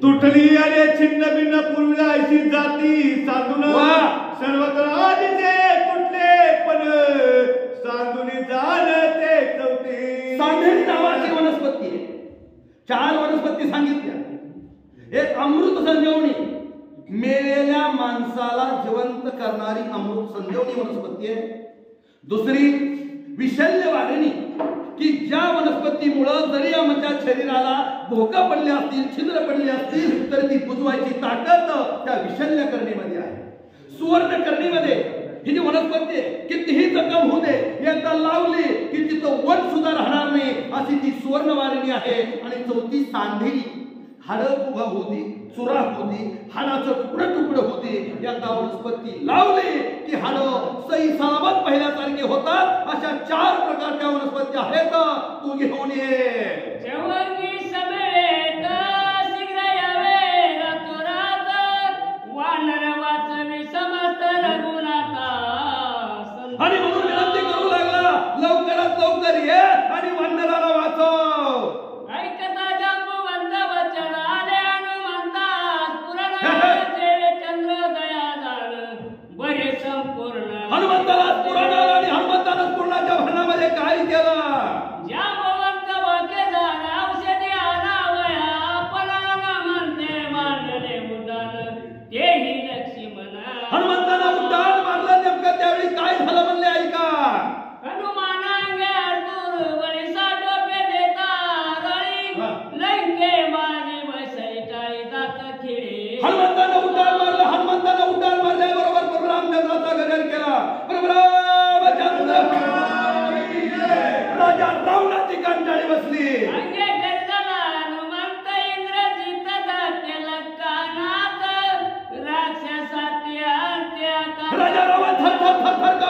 Speaker 2: तुटली अरे छिन्न भिन्न पूर्वीला ऐशी जाती साधून सर्वत्र आधीचे तुटले पण सांधुनी जाण ते चौथी.
Speaker 1: सांधेली नावाची वनस्पती आहे. 4 वनस्पती सांगितल्या. एक अमृत संजीवनी, मेलेल्या माणसाला जिवंत करणारी अमृत संजीवनी वनस्पती आहे. दुसरी विशल्यवारिणी, की ज्या वनस्पतीमुळे जरी आमच्या शरीराला भोका पडले असतील, छिद्र पडले असतील तर ती बुजवायची ताकद त्या विशल्यकरणीमध्ये आहे. सुवर्णकरणीमध्ये ही जी वनस्पती आहे कितीही जखम होऊ दे, एकदा लावली की तिथं वन सुद्धा राहणार नाही अशी ती सुवर्णवारिणी आहे. आणि चौथी सांधेली, हाडं उभा होती, चुरा होती, हाडाचं तुकडं तुकडं होती. एकदा वनस्पती लावली की हाडं सही सलामत पहिल्यासारखे होतात. अशा 4 प्रकारच्या वनस्पती आहेत. तू घेऊन ये. आणि म्हणून विनंती करू लागला लवकरात लवकर ये आणि वानराला वाचव. हनुमंताला पुराणाला आणि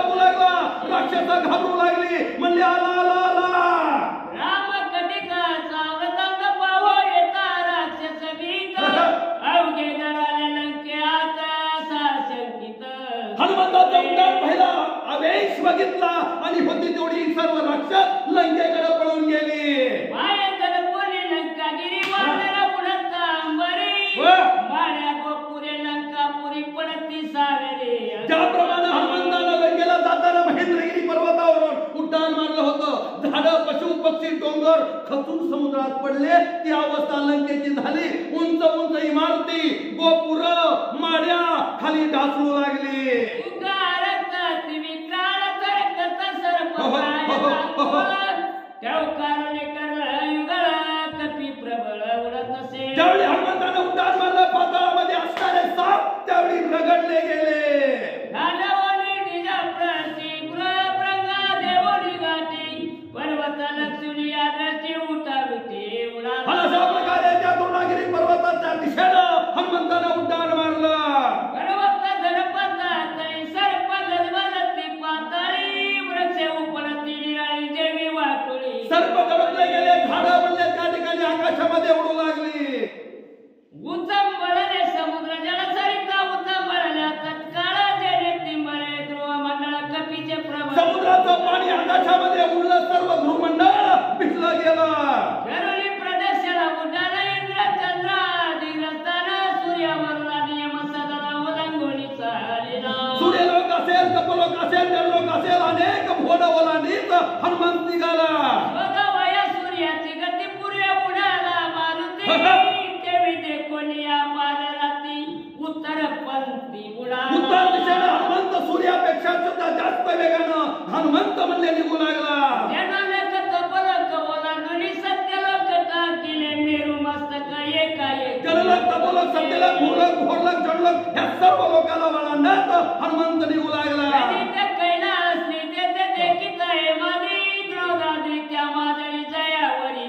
Speaker 1: वाटू लागला. राक्षस घाबरू लागली, म्हणले आला आला आला.
Speaker 3: राम कटिकाचा वृतांत पाहो येता राक्षस भीत, अवघे जळाले लंकेत साशंकित.
Speaker 1: हनुमंताचा उड्डाण पाहिला, आवेश बघितला आणि होती तेवढी सर्व राक्षस लंकेकडे पळून गेली.
Speaker 3: मायेतन पुरी लंकागिरी वानर उडत अंबरी, माळ्या गोपुरे लंकापुरी पडती सागरी.
Speaker 1: ज्याप्रमाणे हनुमंतानं लंकेला जाताना महेंद्रगिरी पर्वतावरून उड्डाण मारलं होतं, झाडं पशु पक्षी डोंगर खचून समुद्रात पडले, ती अवस्था लंकेची झाली. उंच उंच इमारती गोपुर माड्या खाली ढासळू लागली.
Speaker 3: विक्राळ तरकत सर्प कारणे करलं युगळ कपी प्रबळ उडत असे.
Speaker 1: त्यावेळी हनुमंतानं उड्डाण मारलं, पाताळामध्ये असणारे साप त्यावेळी रगडले गेले.
Speaker 3: गाढवणी निज प्रतिग्र प्रंगा देवणी गाठी, पर्वत लक्ष्मी यादची उठाविते उडाला.
Speaker 1: अशा प्रकारे त्या द्रोणागिरी पर्वताच्या दिशेनं हनुमंतानं उड्डाण मारलं.
Speaker 3: पर्वत धरपतात सर्प गलबलती पाताळी, वृक्ष उपळती निराळी जेवी वाटोळी.
Speaker 1: सर्प गडपले गेले, झाडं बनले, त्या ठिकाणी आकाशामध्ये उडू लागली.
Speaker 3: उचंबळले समुद्र जलसरिता उचंबळल्या तत्काळ जेणे तिंबळे ध्रुव मंडळ कपीचे प्रबळ.
Speaker 1: समुद्राचं पाणी आकाशामध्ये उडलं, सर्व ध्रुवमंडळ भिजलं गेलं.
Speaker 3: गरुडी प्रदेशाला उड्डाण इंद्र चंद्र दिग्रस्तान सूर्यावरला नियम सदरा ओलांगोणी चालिला.
Speaker 1: सूर्यलोक असेल, कपलोक असेल, जललोक असेल, अनेक भुवन ओलांडीत हनुमंत निघाला.
Speaker 3: भगवया सूर्याची गती पूर्वे उडाला मारुती, तेवी ते कोणिया पारराती उत्तर पंथी उडाला.
Speaker 1: उत्तर दिशेनं हनुमंत सूर्यापेक्षा सुद्धा जास्त वेगानं हनुमंत म्हणले निघू लागला.
Speaker 3: जनानक तपलक ओलांडून सत्यलोक टाकिले मेरू मस्तक एकाएक.
Speaker 1: जललोक, तपोलोक, सत्यलोक, भूलोक, घोरलोक, जळलोक या सर्व लोकांना ओलांडत हनुमंत निघू लागला.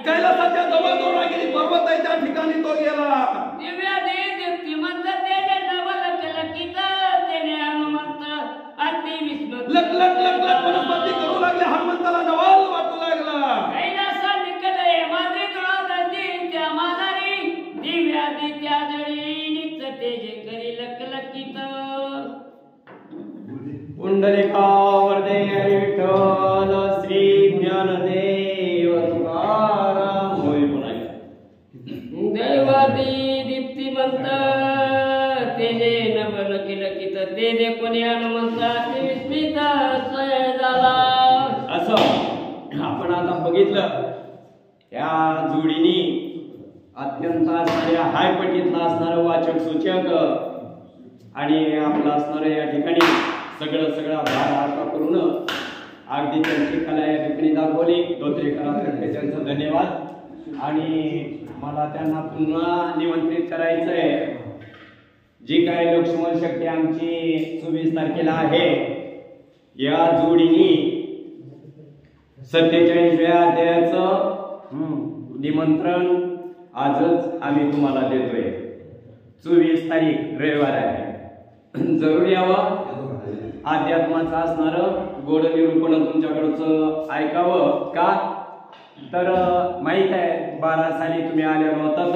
Speaker 1: कैलासाच्या जवळ द्रोणागिरी पर्वत आहे, त्या ठिकाणी तो गेला. लक लक लक लक वनस्पती करू लागले, हनुमंताला नवाल वाटू लागला.
Speaker 3: कैलासा निकट हेमाद्री द्रोणादी त्या मानारी, दिव्यादी त्या जळी निच तेजे करी लकलकीत.
Speaker 4: पुंडलिकावरदे विठ्ठल श्री ज्ञानदेव तुकाराम. होय पुन्हा
Speaker 3: दैवादी दीप्तिमंत तेजे नवलकिलकित, तेजे कोणी हनुमंता ते विस्मित स्वय झाला.
Speaker 4: असं आपण आता बघितलं, त्या जोडीनी अत्यंत असणाऱ्या हाय पटीतला असणारं वाचक सूचक आणि आपलं असणारं या ठिकाणी सगळं भार हलका करून अगदी त्यांची कला या ठिकाणी दाखवली. धोत्रेकरांतर्फे त्यांचं धन्यवाद. आणि मला त्यांना पुन्हा निमंत्रित करायचं आहे. जी काय लोकसमोर शक्ती आमची 24 तारखेला आहे, या जोडीनी 47व्या अध्यायाचं निमंत्रण आजच आम्ही तुम्हाला देतोय. 24 तारीख रविवार आहे, जरूर यावं. अध्यात्माचं असणारं गोड निरूपण तुमच्याकडचं ऐकावं. का तर माहीत आहे 12 साली तुम्ही आलेलो होतात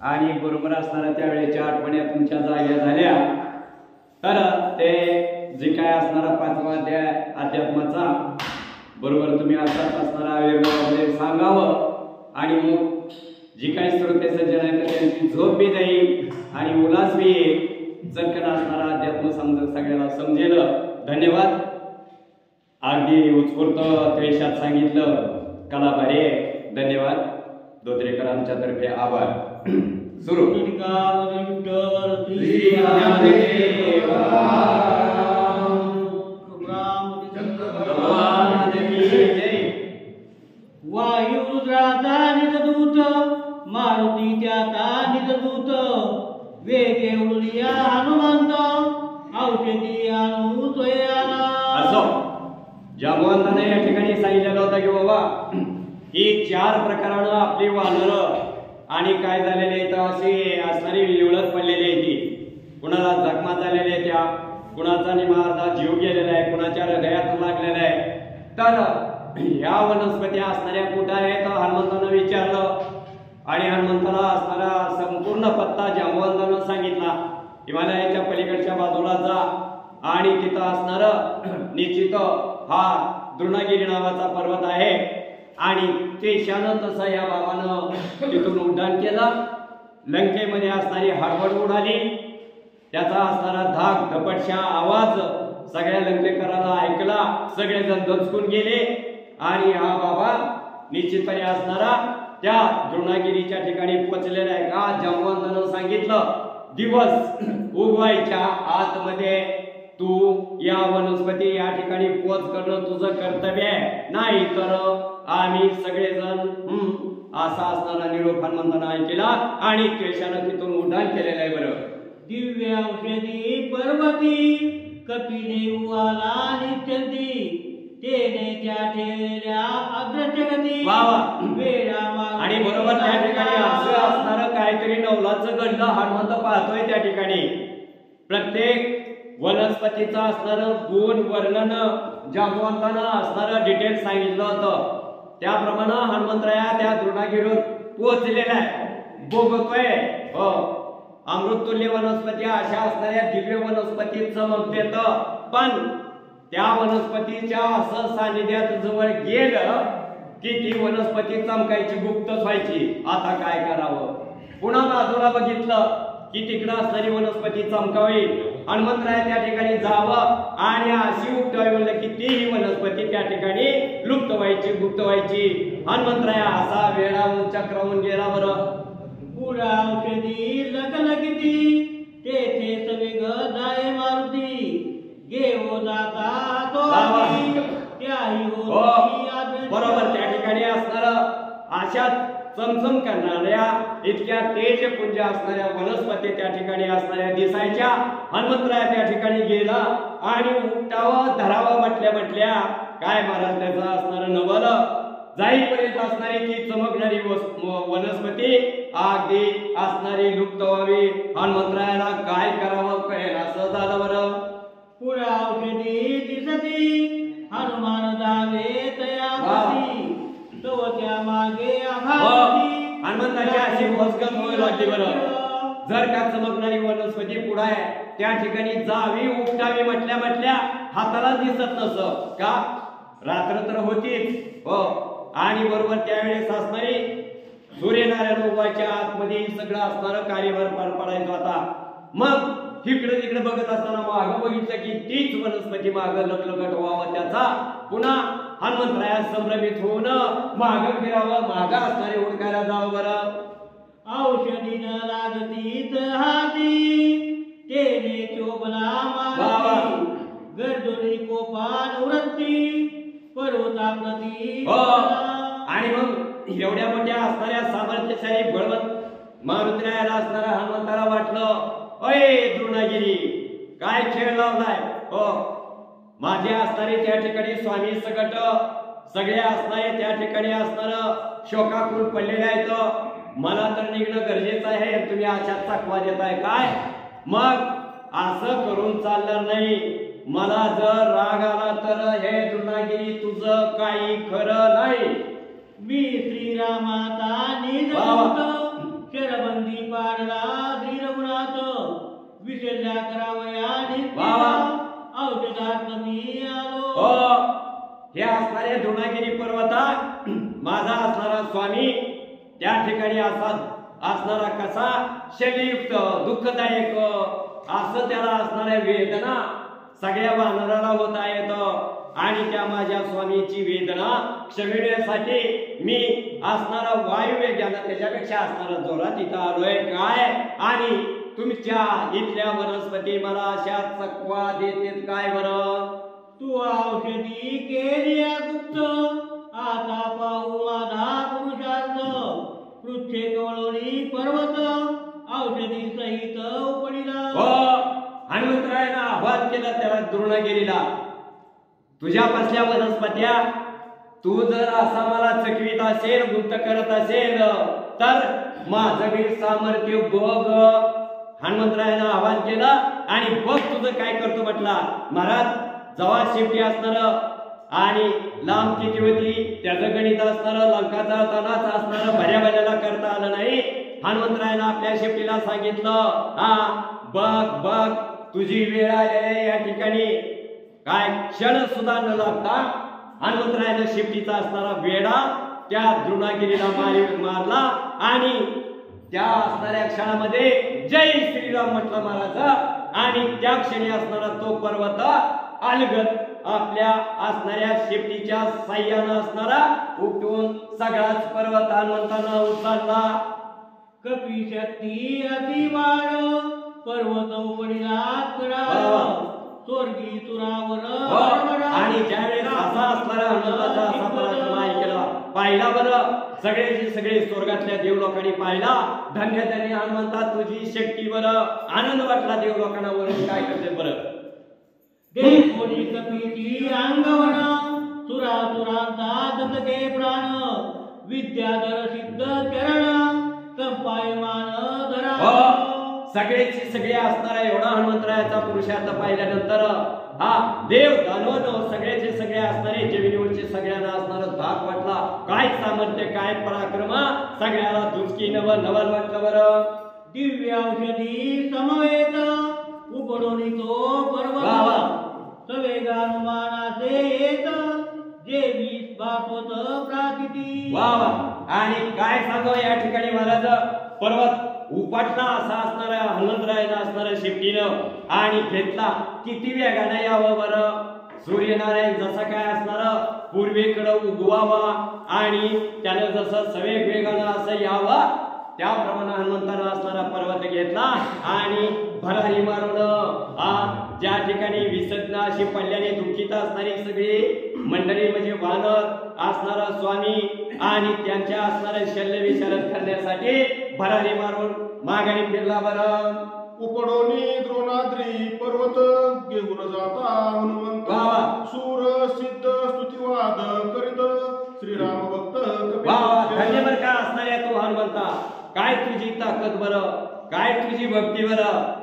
Speaker 4: आणि बरोबर असणाऱ्या त्यावेळेच्या आठवण्या तुमच्या जाग्या झाल्या. तर ते जे काय असणारा 5वा अध्याय अध्यात्माचा बरोबर तुम्ही असाच असणारा आविर्भावामध्ये सांगावं. आणि मग जी काही श्रोते सज्जन आहेत त्यांची झोप बी जाईल आणि उल्हास बी येईल. चटकन असणारा अध्यात्म सगळ्याला समजेल. धन्यवाद. अगदी उत्स्फूर्त द्वेषात सांगितलं, कला भारी आहे. धन्यवाद. धोत्रेकरांच्या तर्फे आभार. सुरू.
Speaker 5: वायू रुद्राचा निजदूत, मारुती त्याचा निजदूत, वेगे उडलिया हनुमंत, औषधी आणू तोय आला.
Speaker 4: असो जामवंताने या ठिकाणी सांगितलेलं होतं की बाबा ही 4 प्रकारानं आपली वानर आणि काय झालेले तर अशी असणारी विवळत पडलेली आहे. ती कुणाला जखमा झालेल्या त्या, कुणाचा निमार्धा जीव गेलेला आहे, कुणा कृष्णाच्या हृदयात लागलेला आहे. तर ह्या वनस्पती असणाऱ्या कुठं आहेत हनुमंतानं विचारलं आणि हनुमंताला असणारा संपूर्ण पत्ता जांबवंतानं सांगितला. हिमालयाच्या पलीकडच्या बाजूला जा आणि तिथं असणार निश्चित हा द्रोणागिरी नावाचा पर्वत आहे आणि तेशानं तसं या बाबानं तिथून उड्डाण केलं. लंकेमध्ये असणारी हडबड उडाली. त्याचा असणारा धाक धपटशा आवाज सगळ्या लंकेकराला ऐकला. सगळेजण दचकून गेले आणि हा बाबा निश्चितपणे असणारा त्या द्रोणागिरीच्या ठिकाणी पोहोचलेला आहे. का जांबवंतानं सांगितलं दिवस उगवायच्या आतमध्ये तू या वनस्पती या ठिकाणी पोच करणं तुझं कर्तव्य आहे, नाही तर आम्ही सगळेजण असा असणारा निरोप हनुमंतानं ऐकला आणि केशानं तिथून उड्डाण केलेलं आहे. बरं
Speaker 5: दिव्य औषधी पर्वती कपिने उवाला नित्यंती तेने त्या ठेवल्या अग्रजगती
Speaker 4: आणि बरोबर त्या ठिकाणी असं असणारं काहीतरी नवलाचं घडलं हनुमंत पाहतोय. त्या ठिकाणी प्रत्येक वनस्पतीचं असणारं गुण वर्णन जांबवंतानं असणारं डिटेल सांगितलं होतं. त्याप्रमाणे हनुमंतराया त्या द्रोणागिरीवर पोहोचलेला आहे. बघतोय अमृततुल्य वनस्पती अशा असणाऱ्या दिव्य वनस्पती चमकतेत, पण त्या वनस्पतीच्या असं सानिध्यात जवळ गेलं की ती वनस्पती चमकायची, गुप्तच व्हायची. आता काय करावं? पुन्हा बाजूला बघितलं की तिकडं असणारी वनस्पती चमकावी. हनुमंतराय त्या ठिकाणी जावं आणि अशी उपटावी म्हणलं की ती ही वनस्पती त्या ठिकाणी लुप्त व्हायची, गुप्त व्हायची. हनुमंतराय असा वेळावून चक्रावून गेला. बरं
Speaker 5: पुढा औषधी लकलकिती तेथे सवेग जाय मारुती घेऊ जाता तो त्याही
Speaker 4: बरोबर त्या ठिकाणी असणार अशा चमचम करणाऱ्या इतक्या तेजपुंज असणाऱ्या वनस्पती त्या ठिकाणी असणाऱ्या दिसायच्या. हनुमंतराय त्या ठिकाणी गेला आणि उपटावं धरावं म्हटल्या काय महाराज त्याचं असणारं नवल जाईपर्यंत असणारी ती चमकणारी वनस्पती अगदी असणारी लुप्त व्हावी. हनुमंतरायाला काय करावं कळेल असं झालं. बरं
Speaker 5: पुढा औषधी दिसती हनुमान दावे तयारी तो त्या मागे
Speaker 4: हनुमंताची अशी मस्कत होऊ लागली. बरं जर का चमकणारी वनस्पती पुढे आहे त्या ठिकाणी जावी उपटावी म्हटल्या हाताला दिसत नसं का? रात्र तर होतीच हो. आणि बरोबर त्यावेळेस असणारी सूर्यनारायण उगवायच्या आतमध्ये सगळं असणारं कार्यभार पार पडायचं होता. मग इकडे तिकडे बघत असताना मागं बघितलं की तीच वनस्पती मागं लखलखट व्हावं त्याचा. पुन्हा हनुमंतराया संभ्रमित होऊन मागं फिरावं, मागं असणारे हुडकायला जावं. बरं
Speaker 5: औषधी न लागतीच हाती तेने चोबला मागती गर्दोरी कोपान वृत्ती पर्वता प्रती.
Speaker 4: आणि मग एवढ्या मोठ्या असणाऱ्या सामर्थ्यशाली बळवंत मारुतीरायाला असणाऱ्या हनुमंताला वाटलं अय द्रोणागिरी काय खेळ लावलाय हो. माझे असणारे त्या ठिकाणी स्वामी सकट सगळे असणारे त्या ठिकाणी असणार शोकाकुल पडलेले आहेत. मला तर निघणं गरजेचं आहे, तुम्ही अशात चकवा देताय काय? मग असं करून चालणार नाही. मला जर राग आला तर हे द्रोणागिरी तुझं काही खरं नाही.
Speaker 5: मी श्रीरामाता निजवत शरबंदी पाडला श्री रघुनाथ विसरल्या करावया औषधात मी आलो.
Speaker 4: हे असणारे द्रोणागिरी पर्वता माझा असणारा स्वामी त्या ठिकाणी असा असणारा कसा शैलीयुक्त दुःखदायक असं त्याला असणाऱ्या वेदना सगळ्या वानराला होत आहेत. आणि त्या माझ्या स्वामीची वेदना क्षमिण्यासाठी मी असणारा वायुवेगानं त्याच्यापेक्षा असणारा जोरात इथं आलोय काय? आणि तुमच्या इथल्या वनस्पती मला अशा चकवा देतेत काय? बरं
Speaker 5: तू औषधी केली गुप्त आता पाहू माझा पुरुषार्थ पृथ्वी कवळोनी पर्वत औषधी सहित उपडीला.
Speaker 4: हनुमंतरायानं आवाज केला त्याला द्रोणागिरीला, तुझ्या बसल्या वनस्पत्या तू जर असा मला चकवीत असेल गुप्त करत असेल तर माझं वीर सामर्थ्य बघ. हनुमंतरायानं आवाहन केलं आणि बघ तुझं काय करतो म्हटला. महाराज जवा शेपटी असणार आणि लांब किती होती त्याचं गणित असणार, लंकाचा तणाचा असणार, भऱ्या भल्याला करता आलं नाही. हनुमंतरायानं आपल्या शेपटीला सांगितलं, बघ बघ तुझी वेळ आलेली या ठिकाणी. काय क्षण सुद्धा न लागता हनुमंतरायानं शेपटीचा असणारा वेडा त्या द्रोणागिरीला मारला आणि त्या असणाऱ्या क्षणामध्ये जय श्रीराम म्हटलं महाराज आणि त्या क्षणी असणारा तो पर्वत अलगद आपल्या असणाऱ्या शेपटीच्या साह्यानं असणारा उठून सगळाच पर्वत हनुमंतानं उचलला.
Speaker 5: कपीशक्ती अतिवाड पर्वत उपडीला करावं स्वर्गी सुरावर.
Speaker 4: आणि ज्यावेळेस असा असणारा हनुमंताचा असा पराक्रम ऐकला पाहिला बरं सगळेचे सगळे स्वर्गातल्या देव लोकांनी पाहिला. धन्य धन्य हनुमंता तुझी शक्ती बरं. आनंद वाटला देव लोकांना. वरून काय करते बरं
Speaker 5: देवोनी कपीची अंगवण सुरासुरांचा दतके प्राण विद्याधर सिद्ध चरण कंपायमान धरा.
Speaker 4: सगळेची सगळे असणारा एवढा हनुमंतरायाचा पुरुषार्थ पाहिल्यानंतर देव दानव सगळेचे सगळे असणारे जमिनीवरचे सगळ्यांना असणारा धाक वाटला. काय सामर्थ्य काय पराक्रम सगळ्याला दुचकी नवल वाटलं बरं.
Speaker 5: दिव्य औषधी समवेत उपडोनी तो पर्वत सवेगानुमानाचे येत जे वीस भागवत प्राचिती.
Speaker 4: वा वा. आणि काय सांगावं या ठिकाणी महाराज पर्वत उपटला असा असणारा हनुमंतरायानं असणारा शेपटीनं आणि घेतला. किती वेगानं यावं बरं. सूर्यनारायण जसा काय असणार पूर्वेकडं उगवावा आणि त्यानं जसं सवेग वेगानं असं यावं त्याप्रमाणे हनुमंतानं असणारा पर्वत घेतला आणि भरारी मारून ज्या ठिकाणी विसर्जन अशी पडल्याने दुःखित असणारी सगळी मंडळी म्हणजे वानर असणारा स्वामी आणि त्यांच्या असणारे शल्य विशारद करण्यासाठी भरारी मारून माघारी फिरला बरं.
Speaker 2: उपडोनी द्रोणाद्री पर्वत घेऊन जाता हनुमंत सूर सिद्ध स्तुतिवाद करीत श्रीराम भक्त.
Speaker 4: धन्यवाद का असणाऱ्या तो हनुमंता. काय तुझी ताकद बरं, काय तुझी भक्ती बरं.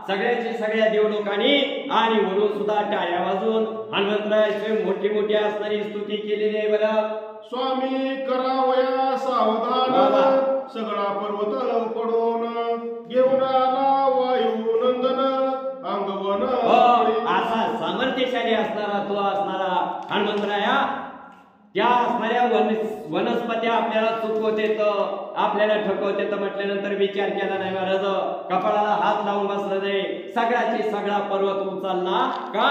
Speaker 4: सगळ्याची सगळ्या देव लोकांनी आणि वरून सुद्धा टाळ्या वाजून हनुमंतरायाची मोठी मोठी असणारी स्तुती केलेली आहे बरं.
Speaker 2: स्वामी करावया सावधान सगळा पर्वत पडून घेऊन आला वायू नंदन अंगवन.
Speaker 4: असा सामर्थ्यशाली असणारा तो असणारा हनुमंतराया त्या असणाऱ्या वनस्पत्या आपल्याला चुकवतेत आपल्याला ठकवतेत म्हटल्यानंतर विचार केला नाही महाराज. कपाळाला हात लावून बसला नाही. सगळ्याची सगळा पर्वत उचलला का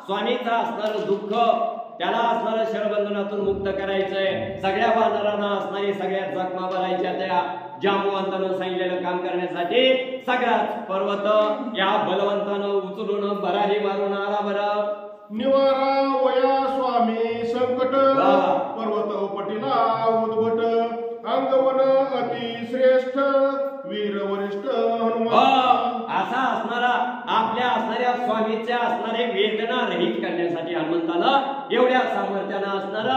Speaker 4: स्वामीचा असणारं दुःख त्याला असणारं शरबंधनातून मुक्त करायचंय. सगळ्या वानरांना असणारी सगळ्या जखमा भरायच्या त्या जांबुवंतानं सांगितलेलं काम करण्यासाठी सगळाच पर्वत या बलवंतानं उचलून भरारी मारून आला बरं.
Speaker 2: निवारा वया स्वामी संकट पर्वत उपटीला उद्भट अंगवन अति श्रेष्ठ वीर वरिष्ठ हनुमान.
Speaker 4: असा असणारा आपल्या असणाऱ्या स्वामीच्या असणारे वेदना रहित करण्यासाठी हनुमंतानं एवढ्या सामर्थ्यानं असणार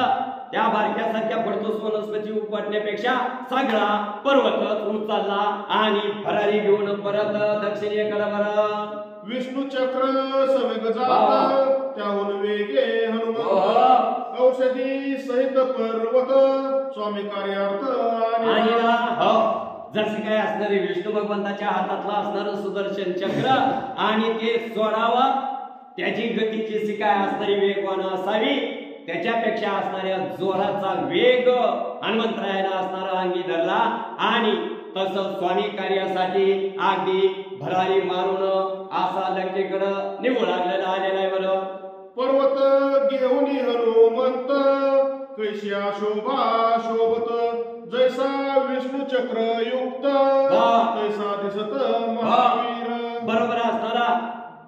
Speaker 4: त्या बारक्यासारख्या फडतूस वनस्पती उपटण्यापेक्षा सगळा पर्वत उचलला आणि भरारी घेऊन परत दक्षिणेकडे बरं.
Speaker 2: विष्णू चक्र सवेग जात त्याहून वेगे हनुमंत औषधी सहित पर्वत स्वामी कार्यार्थ आणि
Speaker 4: जसे काय असणारे विष्णू भगवंताच्या हातातला असणारं सुदर्शन चक्र आणि ते सोडावं त्याची गतीची शिकाय असणारी वेगवान असावी. त्याच्यापेक्षा असणाऱ्या जोराचा वेग हनुमंतरायाला असणारा अंगी धरला आणि तसं स्वामी कार्यासाठी अगदी भरारी मारून असा लंकेकडं निघू लागलेला आलेला आहे बरं.
Speaker 2: पर्वत घेऊन हनुमंत कैश्या शोभा शोभत जैसा विष्णू चक्र युक्त तैसा दिसत महावीर.
Speaker 4: बरोबर असणारा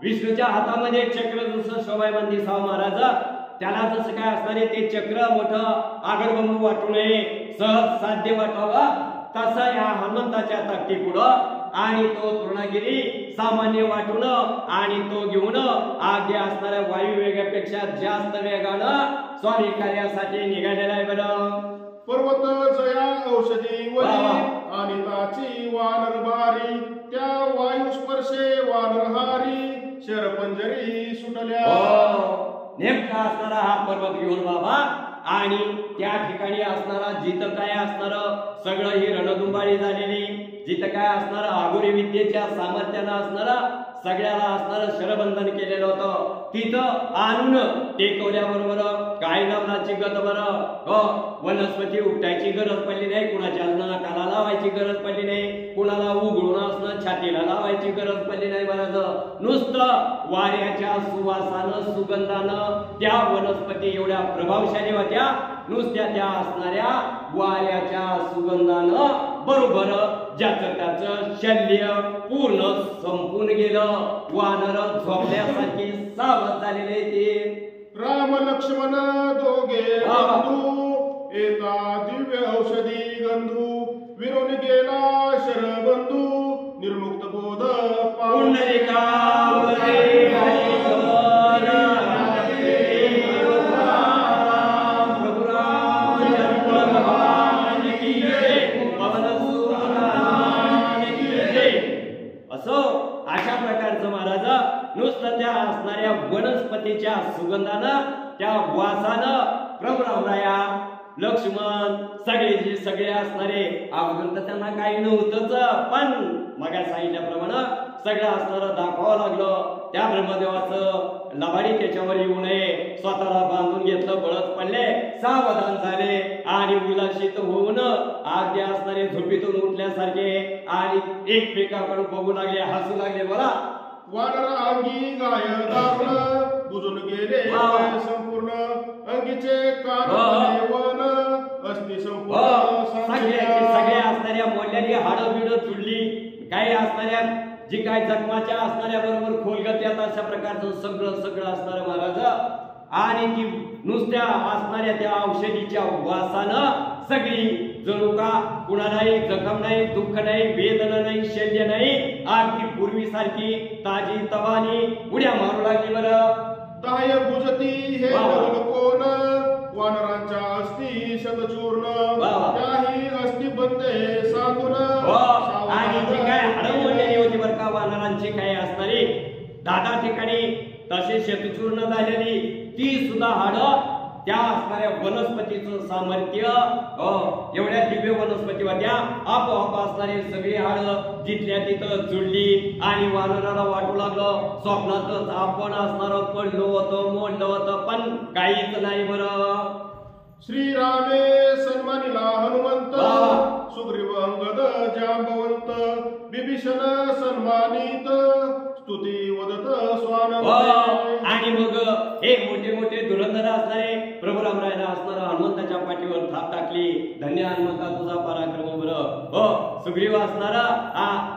Speaker 4: विष्णूच्या हातामध्ये चक्र जसं शोभायमान दिसावं महाराज त्याला जसं काय असणारे ते चक्र मोठं आगडबंबू वाटू नये सहज साध्य वाटावं तसा या हनुमंताच्या ताकदी पुढं आणि तो तृणागिरी सामान्य वाटून आणि तो घेऊन अगदी असणाऱ्या वायू वेगापेक्षा जास्त वेगानं स्वामी कार्यासाठी निघालेला आहे बरं.
Speaker 2: पर्वत जया औषधी वरी आणि ताची वानर भारी त्या वायू स्पर्शे वानर हारी शरपंजरी सुटल्या.
Speaker 4: नदीचा असणारा हा पर्वत घेऊन बाबा आणि त्या ठिकाणी असणारा जिथं काय असणारं सगळं ही रणधुंबाळी झालेली, जिथं काय असणारं आगोरी विद्येच्या सामर्थ्यानं असणारं सगळ्याला असणारं शरबंधन केलेलं होतं, तिथं आणून टेकवल्याबरोबर काय लावण्याची गत बरं वनस्पती उपटायची गरज पडली नाही, कुणाच्या नाकाला लावायची गरज पडली नाही, कुणाला उघडून असणं छातीला लावायची गरज पडली नाही बरं, नुसतं वाऱ्याच्या सुवासानं सुगंधानं त्या वनस्पती एवढ्या प्रभावशाली होत्या, नुसत्या त्या असणाऱ्या वाऱ्याच्या सुगंधानं बरोबर ज्याचं त्याचं शल्य पूर्ण संपून गेलं, वानर झोपल्यासारखी सावध झालेले ते.
Speaker 2: राम लक्ष्मण दोघे बंधू एका दिव्य औषधी गंधू, विरून गेला शरबंधू निर्मुक्त बोध
Speaker 4: अशा प्रकारचं महाराज नुसतं त्या असणाऱ्या वनस्पतीच्या सुगंधानं त्या वासानं प्रभू रामराया लक्ष्मण सगळे असणारे अगोदर तर त्यांना काही नव्हतंच, पण मग सांगितल्याप्रमाणे सगळं असणारं दाखवावं लागलं. त्या ब्रह्मदेवाचं लबाडी त्याच्यावर येऊ नये, स्वतःला बांधून घेतलं, बळच पडले, सावधान झाले आणि उल्हासित होऊन अगदी असणारे झोपेतून उठल्यासारखे आणि एकमेकाकडे बघू लागले, हसू लागले. बोला
Speaker 2: वानर अंगी गाय दारुण बुजून गेले संपूर्ण, अंगीचे कान वन अस्ति संपूर्ण.
Speaker 4: सगळ्या असणाऱ्या मोडल्याची हाडं बिडं तुडली, काही असणाऱ्या जी काय जखमाच्या असणाऱ्या बरोबर खोलगत्यात अशा प्रकारचं सगळं असणारं महाराज आणि ती नुसत्या असणाऱ्या त्या औषधीच्या वासानं सगळी जणू का कुणालाही जखम नाही, दुःख नाही, वेदना नाही, शल्य नाही, अगदी पूर्वीसारखी ताजी तवानी उड्या मारू लागली. बरं
Speaker 2: दाय बुजती हे कोण वानरांच्या अस्ति शतचूर्ण, त्याही अस्ति बंदे साधून.
Speaker 4: आणि जी काय हाडं मोडलेली होती बरं का वानरांची काय असणारी 10 ठिकाणी तसे शतचूर्ण झालेली, ती सुद्धा हाडं त्या असणाऱ्या वनस्पतीचं सामर्थ्य एवढ्या दिव्य वनस्पती होत्या, आपोआप असणारे सगळी हाडं जिथल्या तिथं जुळली आणि वानराला वाटू लागलं स्वप्नातच आपण असणारं पडलो होतं, मोडलं होतं, पण काहीच नाही. बरं
Speaker 2: श्रीरामे सन्मानिला हनुमंत, सुग्रीव अंगद जांबवंत, विभीषण सन्मानित स्तुती वदत स्वानंद.
Speaker 4: आणि मग हे मोठे मोठे धुरंधर असणारे प्रभू रामरायाला असणारा हनुमंताच्या पाठीवर थाप टाकली. धन्य हनुमंता तुझा पराक्रम. बरं सुग्रीव असणारा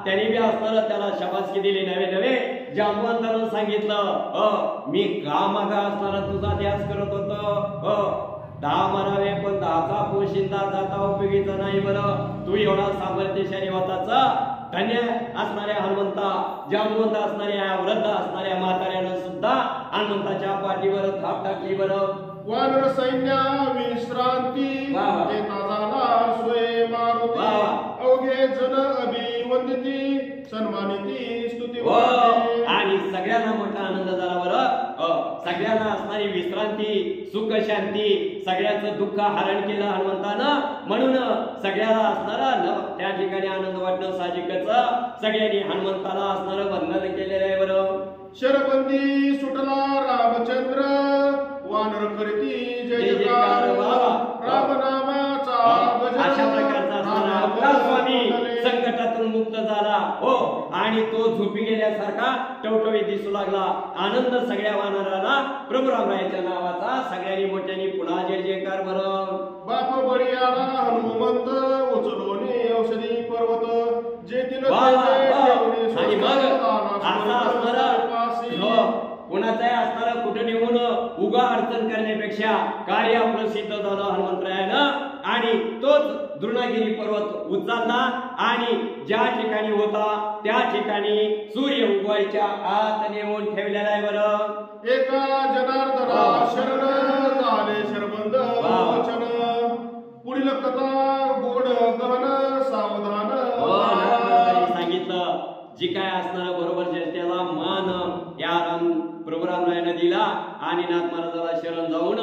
Speaker 4: त्याने बी असणारा त्याला शाबासकी दिली. नवे जांबवंतानं सांगितलं मी का मागा असणारा तुझा ध्यास करत होतो, 10 मारावे पण 10चा पोशिंदा जाता उपयोगीचा नाही. बरं तू एवढा सामर्थ्यशाली होताच. धन्य असणाऱ्या हनुमंता, जांबवंत असणाऱ्या वृद्ध असणाऱ्या म्हाताऱ्यानं सुद्धा हनुमंताच्या पाठीवर थाप टाकली. बरं
Speaker 2: वानर सैन्या विश्रांती येता झाला स्वय मारुती, अवघे जन अभिवंदिती सन्मानिती स्तुती.
Speaker 4: आणि सगळ्यांना मोठा आनंद झाला. बरं सगळ्यांना असणारी विश्रांती, सुख, शांती, सगळ्याचं दुःख हरण केलं हनुमंतानं, म्हणून सगळ्याला असणारा त्या ठिकाणी आनंद वाटणं साहजिकच. सगळ्यांनी हनुमंताला असणारं वंदन केलेलं आहे. बरं
Speaker 2: शरबंदी सुटला रामचंद्र, वानर करती जय जयकार, राम नामाचा
Speaker 4: अशा प्रकारचा असणारा आपला स्वामी संकटातून मुक्त झाला हो, आणि तो झोपी गेल्यासारखा टवटवीत दिसू लागला. आनंद सगळ्या वानराला प्रभू रामरायाच्या नावाचा. सगळ्यांनी मोठ्यांनी पुन्हा जय जयकार. बरं
Speaker 2: बाप बळी आला हनुमंत, उचलोनी औषधी पर्वत, जे दिलं
Speaker 4: आणि मग आता असणारा कोणाचाही असणारा कुठं निघून उगा अडचण करण्यापेक्षा कार्य आपलं सिद्ध झालं हनुमंतरायानं, आणि तोच द्रोणागिरी पर्वत उचलला आणि ज्या ठिकाणी होता त्या ठिकाणी सूर्य उगवायच्या आत नेऊन ठेवलेला आहे. बरं
Speaker 2: एका जनार्दना शरण झाले शरबंद वचन, पुढील कथा गोड गहन सावधान.
Speaker 4: सांगितलं जी काय असणार बरोबर जनतेला मान या मान प्रोग्राम रायनं दिला आणि नाथ महाराजाला शरण जाऊन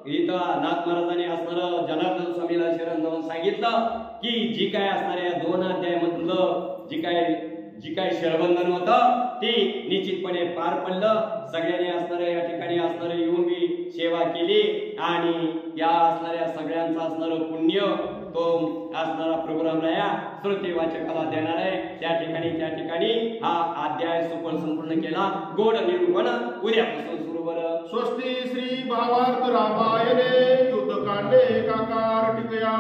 Speaker 4: इथं नाथ महाराजांनी असणारं जनार्दन स्वामीला शरण जाऊन सांगितलं की जी काय असणाऱ्या 2 अध्यायामधलं जी काय शरबंधन होतं ती निश्चितपणे पार पडलं. सगळ्यांनी असणाऱ्या या ठिकाणी असणारे येऊन मी सेवा केली आणि या असणाऱ्या सगळ्यांचं असणारं पुण्य तो असणारा प्रोग्राम राया श्रोते वाचकाला देणार आहे. त्या ठिकाणी हा अध्याय संपूर्ण केला. गोड निरूपण उद्यापासून सुरू बरं.
Speaker 2: स्वस्ती श्री भावार्थ रामायणे युद्धकांडे एकाकार टिकया.